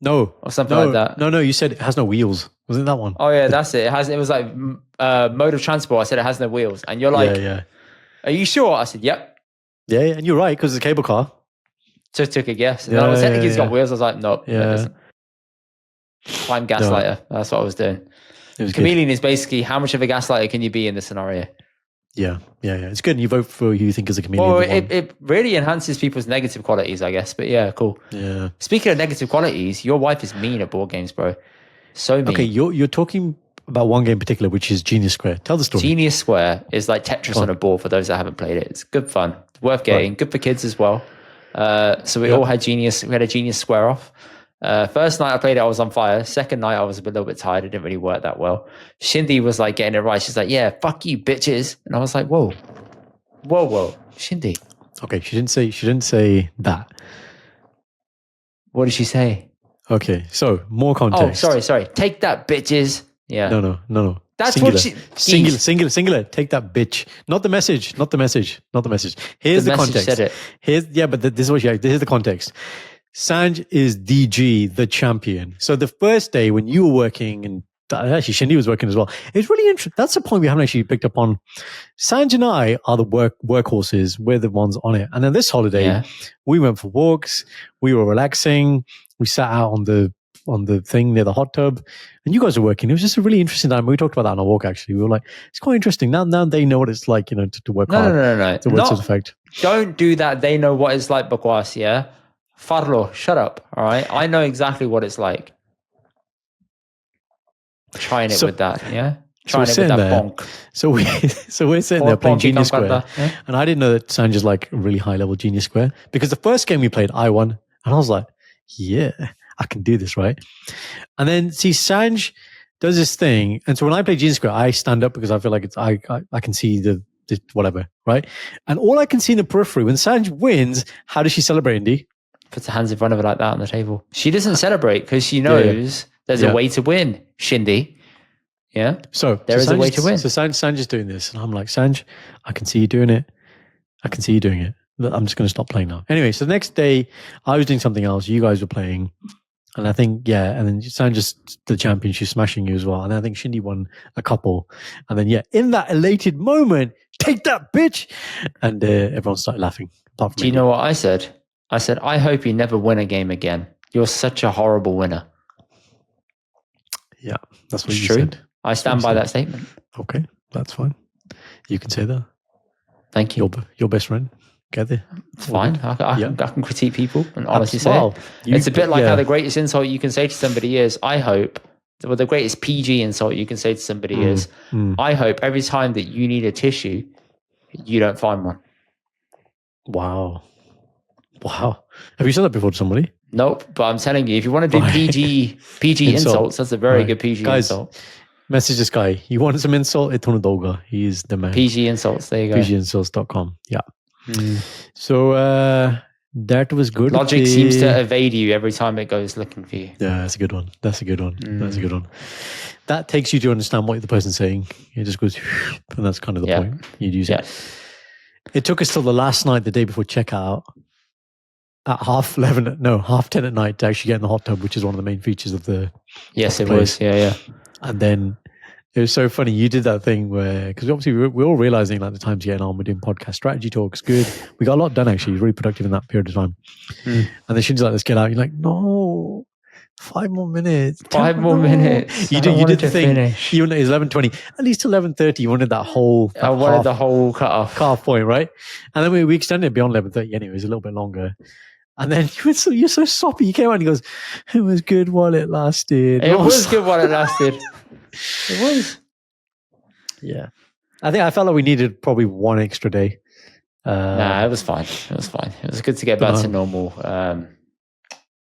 No. Or something like that. No, you said it has no wheels. Wasn't that one? Oh, yeah, that's it. It was like mode of transport. I said it has no wheels. And you're like, are you sure? I said, yep. Yeah, and you're right, because it's a cable car. So took a guess. And I was technically it's got wheels. I was like, nope. Yeah. I'm gaslighter. No. That's what I was doing. Chameleon is basically how much of a gaslighter can you be in this scenario? Yeah. It's good. And you vote for who you think is a chameleon. Well, it really enhances people's negative qualities, I guess. But yeah, cool. Yeah. Speaking of negative qualities, your wife is mean at board games, bro. So mean. Okay, you're talking about one game in particular, which is Genius Square. Tell the story. Genius Square is like Tetris on a board for those that haven't played it. It's good fun. It's worth getting. Right. Good for kids as well. So we all had Genius. We had a Genius Square off. First night I played it, I was on fire. Second night I was a little bit tired. It didn't really work that well. Shindy was like getting it right. She's like, yeah, fuck you, bitches. And I was like, whoa. Shindy. Okay, she didn't say that. What did she say? Okay, so more context. Oh, sorry. Take that, bitches. Yeah. No. That's singular. what she... Singular. Take that, bitch. Not the message. Here's the context. Said it. But this is the context. Sanj is DG, the champion. So the first day when you were working and Actually, Shindy was working as well. It's really interesting. That's the point we haven't actually picked up on. Sanj and I are the workhorses. We're the ones on it. And then this holiday, we went for walks. We were relaxing. We sat out on the thing near the hot tub, and you guys were working. It was just a really interesting time. We talked about that on our walk. Actually, we were like, it's quite interesting. Now they know what it's like, to work hard. No. To work to effect. Don't do that. They know what it's like, Bakwas. Yeah, Farlo, shut up. All right, I know exactly what it's like. Trying it with that, yeah. Trying it with that bonk. So we're sitting there playing Genius Square, and I didn't know that Sanj is like a really high level Genius Square, because the first game we played, I won, and I was like, yeah, I can do this, right? And then see, Sanj does this thing, and so when I play Genius Square, I stand up because I feel like it's I can see the whatever, right? And all I can see in the periphery when Sanj wins, how does she celebrate, Indy? Puts her hands in front of her like that on the table. She doesn't celebrate because she knows there's a way to win, Shindy. Yeah. So there is a way to win. So Sanj is doing this, and I'm like, Sanj, I can see you doing it. I can see you doing it. I'm just going to stop playing now. Anyway, so the next day, I was doing something else. You guys were playing, and I think and then Sanj just the champion. She's smashing you as well, and I think Shindy won a couple, and then in that elated moment, take that, bitch, and everyone started laughing. Apart from Do you know what I said? I said, I hope you never win a game again. You're such a horrible winner. Yeah, that's what you said. I stand by that statement. Okay, that's fine. You can say that. Thank you. Your best friend. Get there. It's fine. I can critique people and honestly say it. It's a bit like how the greatest insult you can say to somebody is, I hope, the greatest PG insult you can say to somebody is, I hope every time that you need a tissue, you don't find one. Wow. Have you said that before to somebody? Nope, but I'm telling you, if you want to do PG insults, that's a very good PG insult. Message this guy. You want some insult? Itunu Doga. He is the man. PG insults. There you go. PGinsults.com. Yeah. So that was good. Logic seems to evade you every time it goes looking for you. Yeah, that's a good one. That's a good one. That takes you to understand what the person's saying. It just goes, and that's kind of the point. You'd use it. It took us till the last night, the day before checkout, at 10 at night to actually get in the hot tub, which is one of the main features of the Yes, it place. was. Yeah. And then it was so funny. You did that thing where, because obviously we're all realizing like the time's getting on. We're doing podcast strategy talks. Good. We got a lot done actually. It was really productive in that period of time. And then she's like, let's get out. You're like, no, 5 more minutes. 5 more minutes. You did the thing. Finish. You wanted 11:20. At least 11:30. You wanted that whole. I wanted the whole cut-off point, right? And then we extended it beyond 11:30 anyways, a little bit longer. And then you're so soppy. You came out and he goes, it was good while it lasted. It was good while it lasted. It was. Yeah. I felt like we needed probably 1 extra day. Nah, it was fine. It was good to get back to normal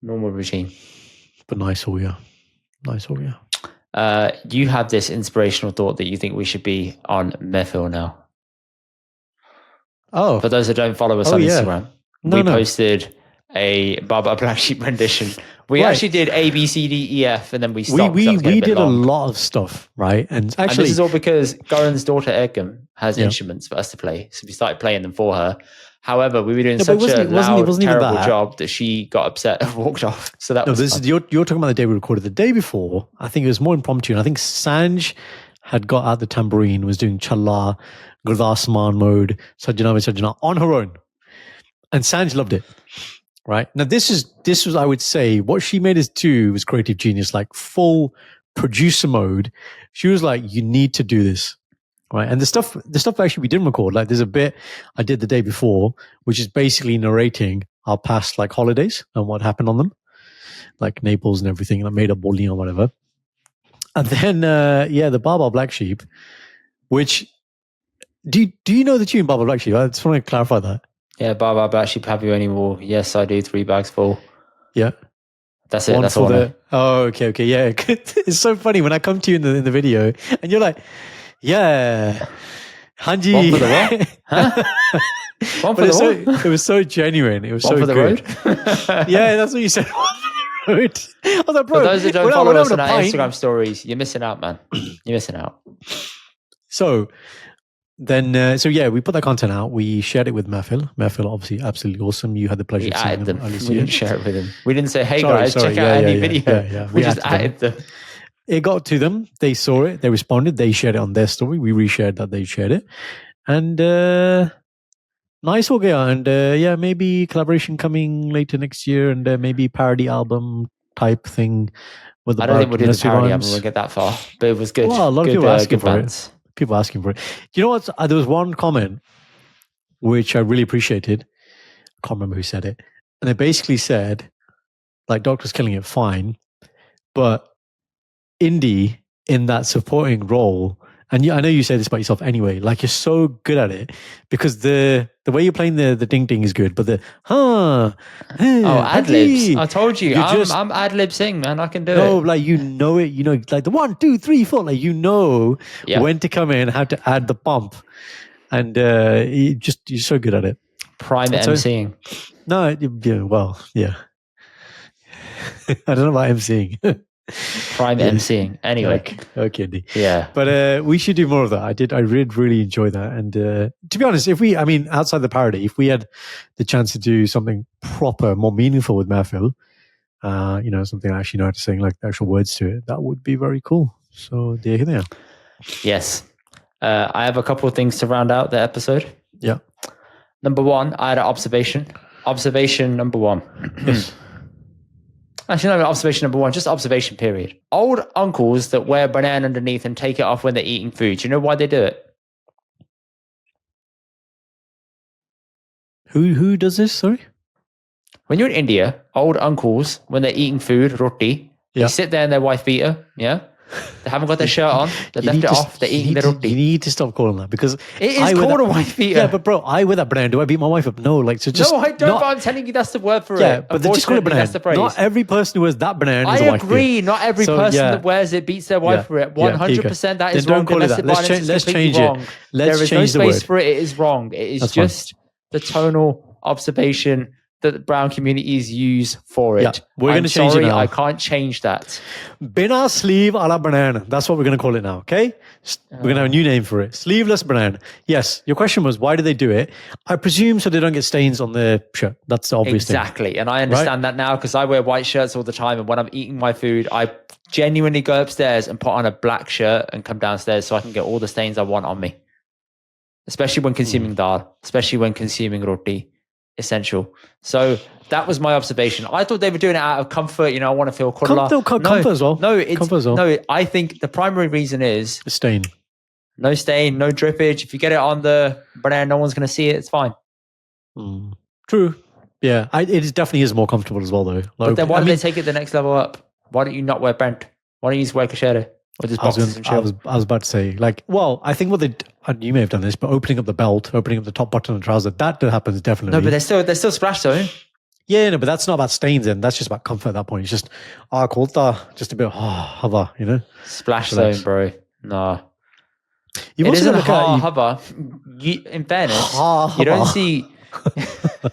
routine. But nice all year. You have this inspirational thought that you think we should be on Mehfil now. Oh. For those that don't follow us on Instagram, we posted a Baba Black Sheep rendition. We actually did A, B, C, D, E, F, and then we stopped. We did a lot of stuff, right? And actually, this is all because Goran's daughter Egum has instruments for us to play, so we started playing them for her. However, we were doing such a loud, terrible job that she got upset and walked off. So that was you're talking about the day we recorded. The day before, I think it was more impromptu, and I think Sanj had got out the tambourine, was doing Challa, Gurdasman mode, Sajjana on her own, and Sanj loved it. Right now, this was, I would say, what she made us do was creative genius, like full producer mode. She was like, "You need to do this." Right. And the stuff actually we didn't record. Like there's a bit I did the day before, which is basically narrating our past like holidays and what happened on them, like Naples and everything. And I made up Bolin or whatever. And then, the Baba Black Sheep, which do you know the tune Baba Black Sheep? I just want to clarify that. Yeah, Baba Black Sheep, have you any more? Yes, I do. 3 bags full. Yeah. That's it. That's all I know. Oh, okay. Yeah. It's so funny when I come to you in the video and you're like, yeah, Hanji. One for the what? Huh? One for the what? It was so genuine. It was so for the good. Road? Yeah, that's what you said. Road. I was like, bro, for those that don't follow us on our Instagram stories, you're missing out, man. You're missing out. So then, we put that content out. We shared it with Mehfil. Mehfil, obviously, absolutely awesome. You had the pleasure of seeing them. We didn't share it with him. We didn't say, hey guys, check out any video. Yeah. We just added them. it got to them. They saw it. They responded. They shared it on their story. We reshared that. They shared it. And nice ho gaya. And yeah, maybe collaboration coming later next year, and maybe parody album type thing. I don't think we'll do the parody album. We'll get that far, but it was good. Well, a lot of good, people asking for bands. it. People asking for it. You know what? There was one comment which I really appreciated. I can't remember who said it. And they basically said, like, Doctor's killing it fine, but Indy in that supporting role, and I know you say this about yourself anyway, like, you're so good at it because the way you're playing the ding ding is good, but the ad-libs. I told you, I'm ad-lib sing, man. I can do it. No, like, you know it, like the 1, 2, 3, 4, like, when to come in, how to add the pump. And you're so good at it. Prime MCing. No, yeah, well, yeah. I don't know about MCing. Prime MCing. Anyway. Okay, Andy. Yeah. But we should do more of that. I did really enjoy that. And to be honest, outside the parody, if we had the chance to do something proper, more meaningful with Mehfil, something I actually know how to sing, like the actual words to it, that would be very cool. So there you go. Yes. I have a couple of things to round out the episode. Yeah. Number one, I had an observation. Observation number one. Yes. Actually, no, observation number one, just observation period. Old uncles that wear banana underneath and take it off when they're eating food. Do you know why they do it? Who does this? Sorry? When you're in India, old uncles, when they're eating food, roti, they sit there in their wife beater, yeah? They haven't got their shirt on. They left it off. They're eating their roti. You need to stop calling that because it is called a wife beater. Yeah, but bro, I wear that banana. Do I beat my wife up? No, like, so just. No, I don't. But I'm telling you, that's the word for it. Yeah, but they just call it banana. That's the phrase. Not every person who wears that banana I is a wife beater. agree. Not every person that wears it beats their wife for it. 100%. That is wrong. Domestic violence is completely wrong. There is no space for it. It is wrong. It is just the tonal observation that the brown communities use for it. Yeah, we're going to change it now. I can't change that. Bina sleeve a la banana. That's what we're going to call it now, okay? We're going to have a new name for it. Sleeveless banana. Yes, your question was, why do they do it? I presume so they don't get stains on their shirt. That's the obvious thing. Exactly. And I understand that now because I wear white shirts all the time. And when I'm eating my food, I genuinely go upstairs and put on a black shirt and come downstairs so I can get all the stains I want on me. Especially when consuming dal. Especially when consuming roti. Essential. So that was my observation. I thought they were doing it out of comfort. I want to feel comfort as well. No, I think the primary reason is the stain. No stain, no drippage. If you get it on the banana, no one's going to see it. It's fine. True. Yeah, it definitely is more comfortable as well, though. Like, but then why do they take it the next level up? Why don't you not wear Brent? Why don't you just wear Kashera? Or just boxes and chill? I was about to say, like, well, I think you may have done this, but opening up the belt, opening up the top button of the trouser, that happens definitely. No, but they're still splash zone. Yeah, no, but that's not about stains then. That's just about comfort at that point. It's just, kolta, just a bit, hava, Splash zone, bro. No. It isn't hava. In fairness, you don't see...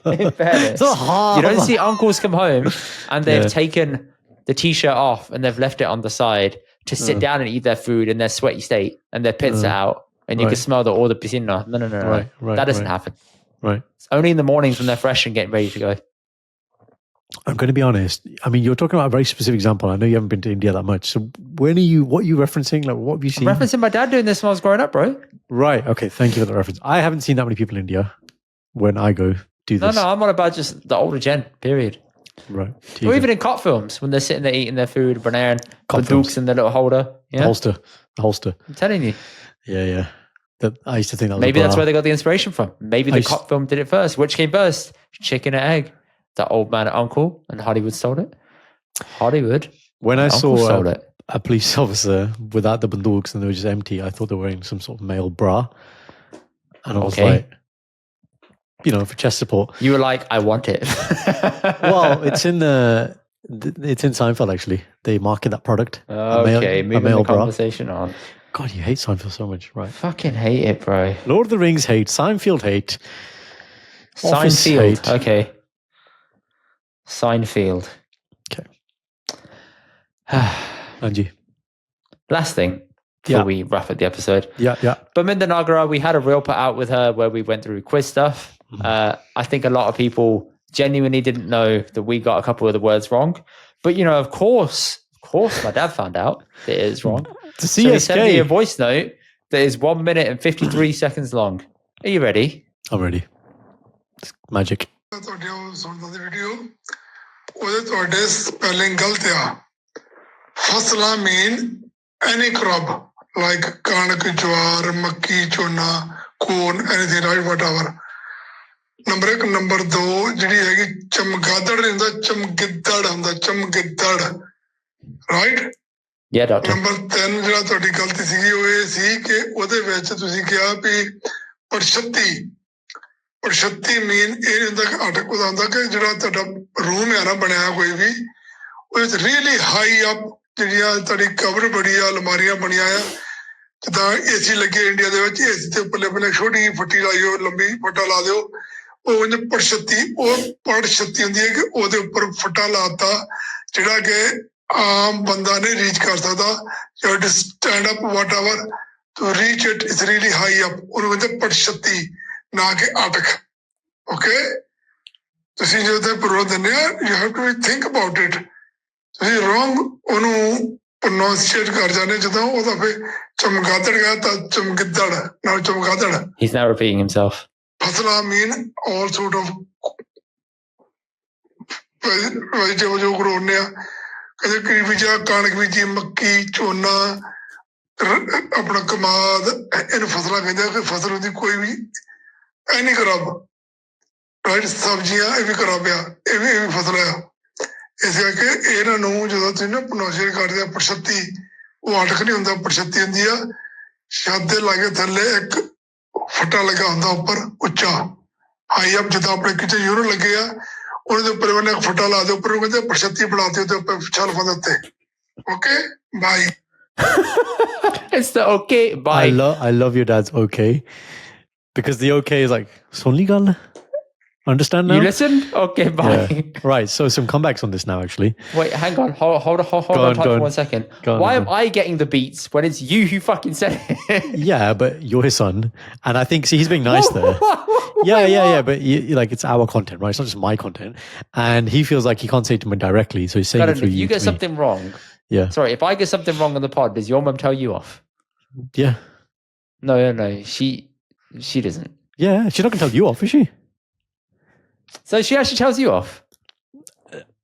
in fairness, you don't see uncles come home and they've taken the t-shirt off and they've left it on the side to sit down and eat their food in their sweaty state and their pits are out and you can smell all the piscina. No. Right, that doesn't happen. Right. It's only in the mornings when they're fresh and getting ready to go. I'm going to be honest. I mean, you're talking about a very specific example. I know you haven't been to India that much. So what are you referencing? Like, what have you seen? I'm referencing my dad doing this when I was growing up, bro. Right. Okay. Thank you for the reference. I haven't seen that many people in India when I go do this. No, I'm on about just the older gen, period. Right. Or even in cop films when they're sitting there eating their food, banana, the dukes in their little holder. Yeah? The holster. I'm telling you. Yeah. I used to think that was maybe that's where they got the inspiration from. Maybe the cop film did it first. Which came first? Chicken or egg? The old man and uncle and Hollywood stole it. Hollywood. When I saw a police officer without the bandooks and they were just empty, I thought they were wearing some sort of male bra. And I was like, for chest support. You were like, I want it. Well, it's in Seinfeld actually. They market that product. Okay, moving the conversation on. God, you hate Seinfeld so much, right? Fucking hate it, bro. Lord of the Rings hate, Seinfeld hate. Seinfeld, okay. Seinfeld. Okay. Angie. Last thing before we wrap up the episode. Yeah. Baminda Nagara, we had a reel put out with her where we went through quiz stuff. I think a lot of people genuinely didn't know that we got a couple of the words wrong. But, of course, Of course, my dad found out that it is wrong. The So he sent me a CSK. voice note that is 1 minute and 53 seconds long. Are you ready? I'm ready. It's magic. ਤੁਹਾਡੇ ਉਹ ਸੁਣਦਾ ਦੀ video ਉਹਦੇ ਤੁਹਾਡੇ spelling ਗਲਤ ਆ ਫਸਲਾਂ mean any crop like ਕਣਕ ਜਵਾਰ ਮੱਕੀ ਝੋਨਾ corn anything right whatever number 1 number 2 ਜਿਹੜੀ ਹੈਗੀ ਚਮਗਾਦੜ ਨਹੀਂ ਹੁੰਦਾ ਚਮਗਿੱਦੜ ਹੁੰਦਾ ਚਮਗਿੱਦੜ ਰਾਈਟ Yeah, doctor. ਨੰਬਰ 3 ਜਿਹੜਾ ਤੁਹਾਡੀ ਗਲਤੀ ਸੀਗੀ ਉਹ ਇਹ ਸੀ ਕਿ ਉਹਦੇ ਵਿੱਚ ਤੁਸੀਂ ਕਿਹਾ ਵੀ ਪ੍ਰਸ਼ਤੀ ਮੀਨ ਇਹ ਹੁੰਦਾ ਕਿ ਅਟਕ ਉਹਦਾ ਹੁੰਦਾ ਕਿ ਜਿਹੜਾ ਤੁਹਾਡਾ ਰੂਮ ਹੈ ਨਾ ਬਣਿਆ ਕੋਈ ਵੀ ਉਹ ਵਿੱਚ ਰੀਅਲੀ ਹਾਈ ਅਪ ਜਿਹੜੀਆਂ ਤੁਹਾਡੀ ਕਬਰ ਬੜੀ ਆ ਅਲਮਾਰੀਆਂ ਬਣੀਆਂ ਆ ਜਿੱਦਾਂ ਏਸੀ ਲੱਗੇ ਇੰਡੀਆ ਦੇ ਵਿੱਚ ਏਸੀ ਦੇ ਉੱਪਰਲੇ ਬੰਨੇ ਛੋਟੀ ਜਿਹੀ ਫੱਟੀ ਲਾਈਓ ਲੰਬੀ ਫੱਟਾ ਲਾ ਦਿਓ ਉਹ ਉਹਨੇ ਪੜਛਤੀ ਹੁੰਦੀ ਹੈ ਕਿ ਉਹਦੇ ਉੱਪਰ ਫੱਟਾ ਲਾਤਾ ਜਿਹੜਾ ਕਿ ਆਮ ਬੰਦਾ ਨਹੀਂ ਰੀਚ ਕਰ ਸਕਦਾ you have to stand up whatever to reach it is really high up ਉਹਨੂੰ ਕਹਿੰਦੇ ਪੜਛਤੀ ਨਾ ਕਿ ਅਟਕ ਓਕੇ ਤੁਸੀਂ ਜਦੋਂ ਪ੍ਰੋ ਦਿੰਦੇ ਆ you have to think about it ਤੁਸੀਂ ਰੋਂਗ ਉਹਨੂੰ ਪ੍ਰੋਨਾਂਸੀਏਟ ਕਰ ਜਾਂਦੇ ਜਦੋਂ ਉਹਦਾ ਫਿਰ ਚਮਗਾਦੜ ਗਿਆ ਤਾਂ ਚਮਗਿੱਦੜ ਨਾ ਚਮਗਾਦੜ He's now repeating himself. ਫਸਲਾਂ mean all sort of vegetable ਜੋ ਗਰੋਨੇ ਆ ਕਦੇ ਕੀ ਬੀਜਿਆ ਕਣਕ ਬੀਜੀ ਮੱਕੀ ਝੋਨਾ ਆਪਣਾ ਕਮਾਦ ਇਹਨੂੰ ਫਸਲਾਂ ਕਹਿੰਦੇ ਆ ਕਿ ਫਸਲ ਹੁੰਦੀ ਕੋਈ ਵੀ ਐਨੀ ਖਰਾਬ ਰਾਈਟ ਸਬਜ਼ੀਆਂ ਇਹ ਵੀ ਖਰਾਬ ਆ ਇਹ ਵੀ ਫਸਲ ਆ ਇਸ ਕਰਕੇ ਇਹਨਾਂ ਨੂੰ ਜਦੋਂ ਤੁਸੀਂ ਨਾ ਪ੍ਰੋਨਾਂਸੀਏਟ ਕਰਦੇ ਆ ਪ੍ਰਸ਼ਤੀ ਉਹ ਅਟਕ ਨਹੀਂ ਹੁੰਦਾ ਪ੍ਰਸ਼ਤੀ ਹੁੰਦੀ ਆ ਛੱਤ ਦੇ ਲਾਗੇ ਥੱਲੇ ਇੱਕ ਫੱਟਾ ਲੱਗਾ ਹੁੰਦਾ ਉੱਪਰ ਉੱਚਾ ਹਾਈ ਅਪ ਜਿੱਦਾਂ ਆਪਣੇ ਕਿਤੇ ਯੂਰੋ ਲੱਗੇ ਆ ਉਹਦੇ ਉੱਪਰ ਉਹਨੇ ਇੱਕ ਫੱਟਾ ਲਾ ਦੇ ਉੱਪਰ ਉਹ ਕਹਿੰਦੇ ਪ੍ਰਸ਼ਤੀ ਬਣਾਤੀ ਉਹਦੇ ਉੱਪਰ ਛਲ ਫੰਦ ਉੱਤੇ okay bye It's the okay. Bye. I love your dad's okay. Because the okay is like, Sonli gal? Understand now? You listened? Okay, bye. Yeah. Right. So some comebacks on this now, actually. Wait, hang on. Hold on tight for 1 second. Why am I getting the beats when it's you who fucking said it? Yeah, but you're his son. And I think, see, he's being nice there. Yeah. But like, it's our content, right? It's not just my content. And he feels like he can't say it to me directly. So he's saying it through If you you get to me. something wrong. Yeah. Sorry, if I get something wrong on the pod, does your mum tell you off? Yeah. No. She doesn't. Yeah. She's not going to tell you off, is she? So she actually tells you off?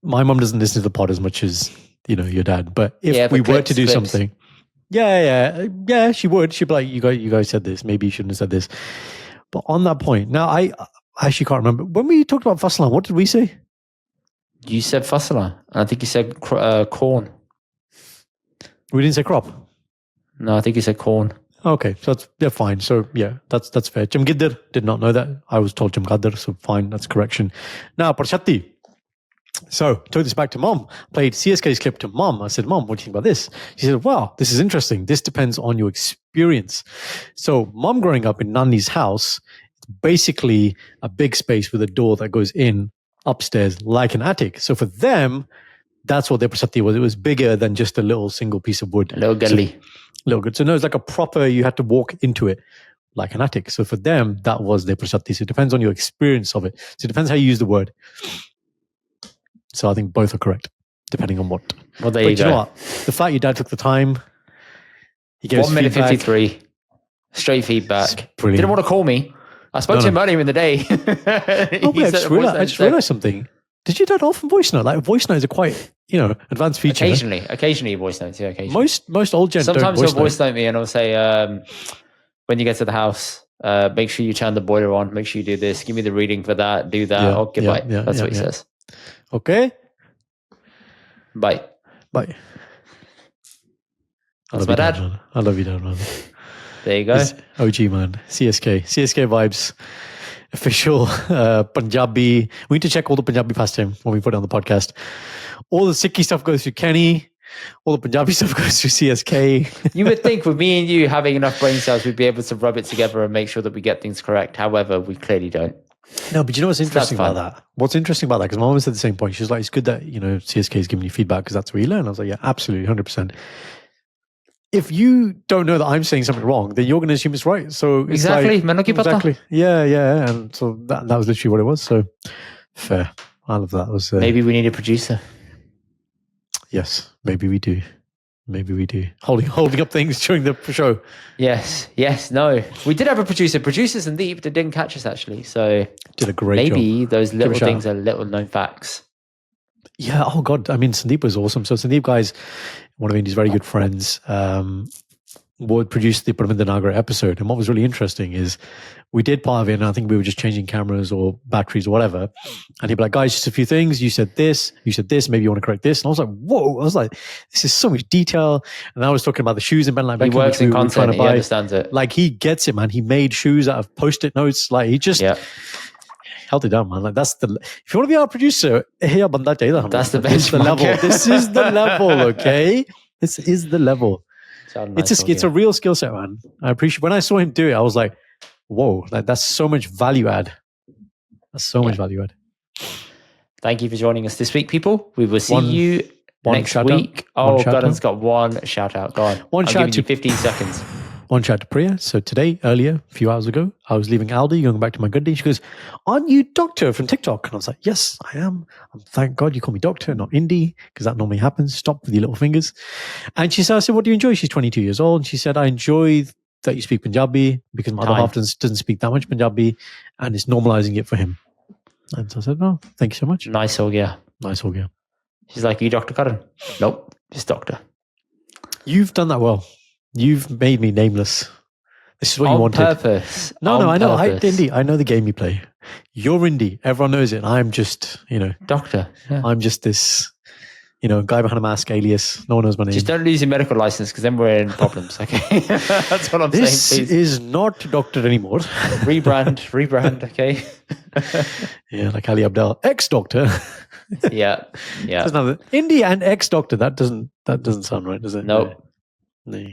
My mum doesn't listen to the pod as much as, your dad. But if Yeah, but we were to do clips. something. Yeah, she would. She'd be like, you guys said this. Maybe you shouldn't have said this. But on that point, now I actually can't remember. When we talked about Faslan, what did we say? You said fasala. I think you said corn. We didn't say crop. No, I think you said corn. Okay, so they're fine. So yeah, that's fair. Jamgidder, did not know that. I was told Jamgadar, so fine, that's correction. Now, Parshatti. So, took this back to mom. Played CSK's clip to mom. I said, Mom, what do you think about this? She said, wow, this is interesting. This depends on your experience. So, mom growing up in Nani's house, it's basically a big space with a door that goes in upstairs like an attic. So, for them, that's what their Parshatti was. It was bigger than just a little single piece of wood. A little gully. Little good. So no, it's like a proper, you had to walk into it like an attic. So for them, that was their prashatti. So it depends on your experience of it. So it depends how you use the word. So I think both are correct, depending on what. Well, there you go. You know what? The fact your dad took the time, he gave 1 minute feedback. 53. Straight feedback. Brilliant. Didn't want to call me. I spoke to him earlier in the day. Oh, wait, I just realized something. Did your dad often voice note? Like voice notes are quite, advanced feature. Occasionally voice notes. Yeah, occasionally. Most old gen Sometimes don't he'll voice note me and I'll say, when you get to the house, make sure you turn the boiler on. Make sure you do this. Give me the reading for that. Do that. Yeah, Okay, bye. That's what he says. Okay. Bye. That's my dad. Man. I love you, Dad, man. There you go. He's OG, man. CSK vibes. Official Punjabi. We need to check all the Punjabi past him when we put it on the podcast. All the Sikhi stuff goes through Kenny. All the Punjabi stuff goes through CSK. You would think with me and you having enough brain cells, we'd be able to rub it together and make sure that we get things correct. However, we clearly don't. No, but you know what's interesting about that? What's interesting about that? Because my mom said the same point. She was like, it's good that, CSK is giving you feedback because that's where you learn. I was like, yeah, absolutely, 100%. If you don't know that I'm saying something wrong, then you're going to assume it's right. So it's Exactly. exactly. Yeah. And so that was literally what it was. So fair. I love that. Maybe we need a producer. Yes, maybe we do. Maybe we do. Holding up things during the show. Yes, no. We did have a producer. Producer Sandeep that didn't catch us actually. So Did a great job. maybe those Give a little shout things are little known facts. Yeah. Oh God. I mean, Sandeep was awesome. So Sandeep, guys, one of Indy's very good friends, would produce the Paraminder Nagar episode. And what was really interesting is we did part of it, and I think we were just changing cameras or batteries or whatever. And he'd be like, guys, just a few things. You said this, maybe you want to correct this. And I was like, whoa. I was like, this is so much detail. And I was talking about the shoes in Ben Like He Beckham, works which we in were trying content. to He buy. understands it. Like, he gets it, man. He made shoes out of Post-it notes. Like, he just held it down, man. Like, that's the, if you want to be our producer, that's the This is the level. benchmark. This is the level, okay? This is the level. It's a real skill set, man. I appreciate when I saw him do it, I was like, whoa, like that's so much value add. That's so much value add. Thank you for joining us this week, people. We will see you next week. One Oh, shout Gordon's out. got one shout out. Go on. One I'm shout giving you to- 15 seconds. One shout to Priya. So today, earlier, a few hours ago, I was leaving Aldi, going back to my good day. She goes, aren't you Doctor from TikTok? And I was like, yes, I am. Thank God you call me Doctor, not Indy, because that normally happens. Stop with your little fingers. And she said, I said, what do you enjoy? She's 22 years old. And she said, I enjoy that you speak Punjabi because my other half doesn't speak that much Punjabi, and it's normalizing it for him. And so I said, oh, thank you so much. Nice, Olga. Nice, Olga. She's like, you Dr. Karan? Nope, just Doctor. You've done that well. You've made me nameless. This is what you wanted. On purpose. No, I know. Purpose. Indy, I know the game you play. You're Indy. Everyone knows it. And I'm just, Doctor. Yeah. I'm just this, guy behind a mask alias. No one knows my name. Just don't lose your medical license because then we're in problems. Okay. That's what I'm This saying. Please. is not Doctor anymore. Rebrand. Okay. Yeah, like Ali Abdal. Ex-Doctor. Yeah. Indy and ex-Doctor. That doesn't sound right, does it? Nope. No.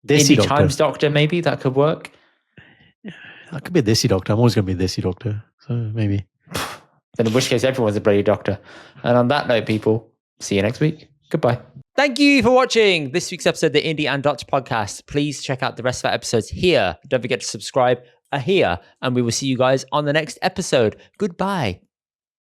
Indy Doctor. Times Doctor, maybe that could work. I could be a Desi Doctor. I'm always going to be a Desi Doctor. So maybe. Then in which case everyone's a bloody doctor. And on that note, people, see you next week. Goodbye. Thank you for watching this week's episode of the Indy and Dr podcast. Please check out the rest of our episodes here. Don't forget to subscribe here. And we will see you guys on the next episode. Goodbye.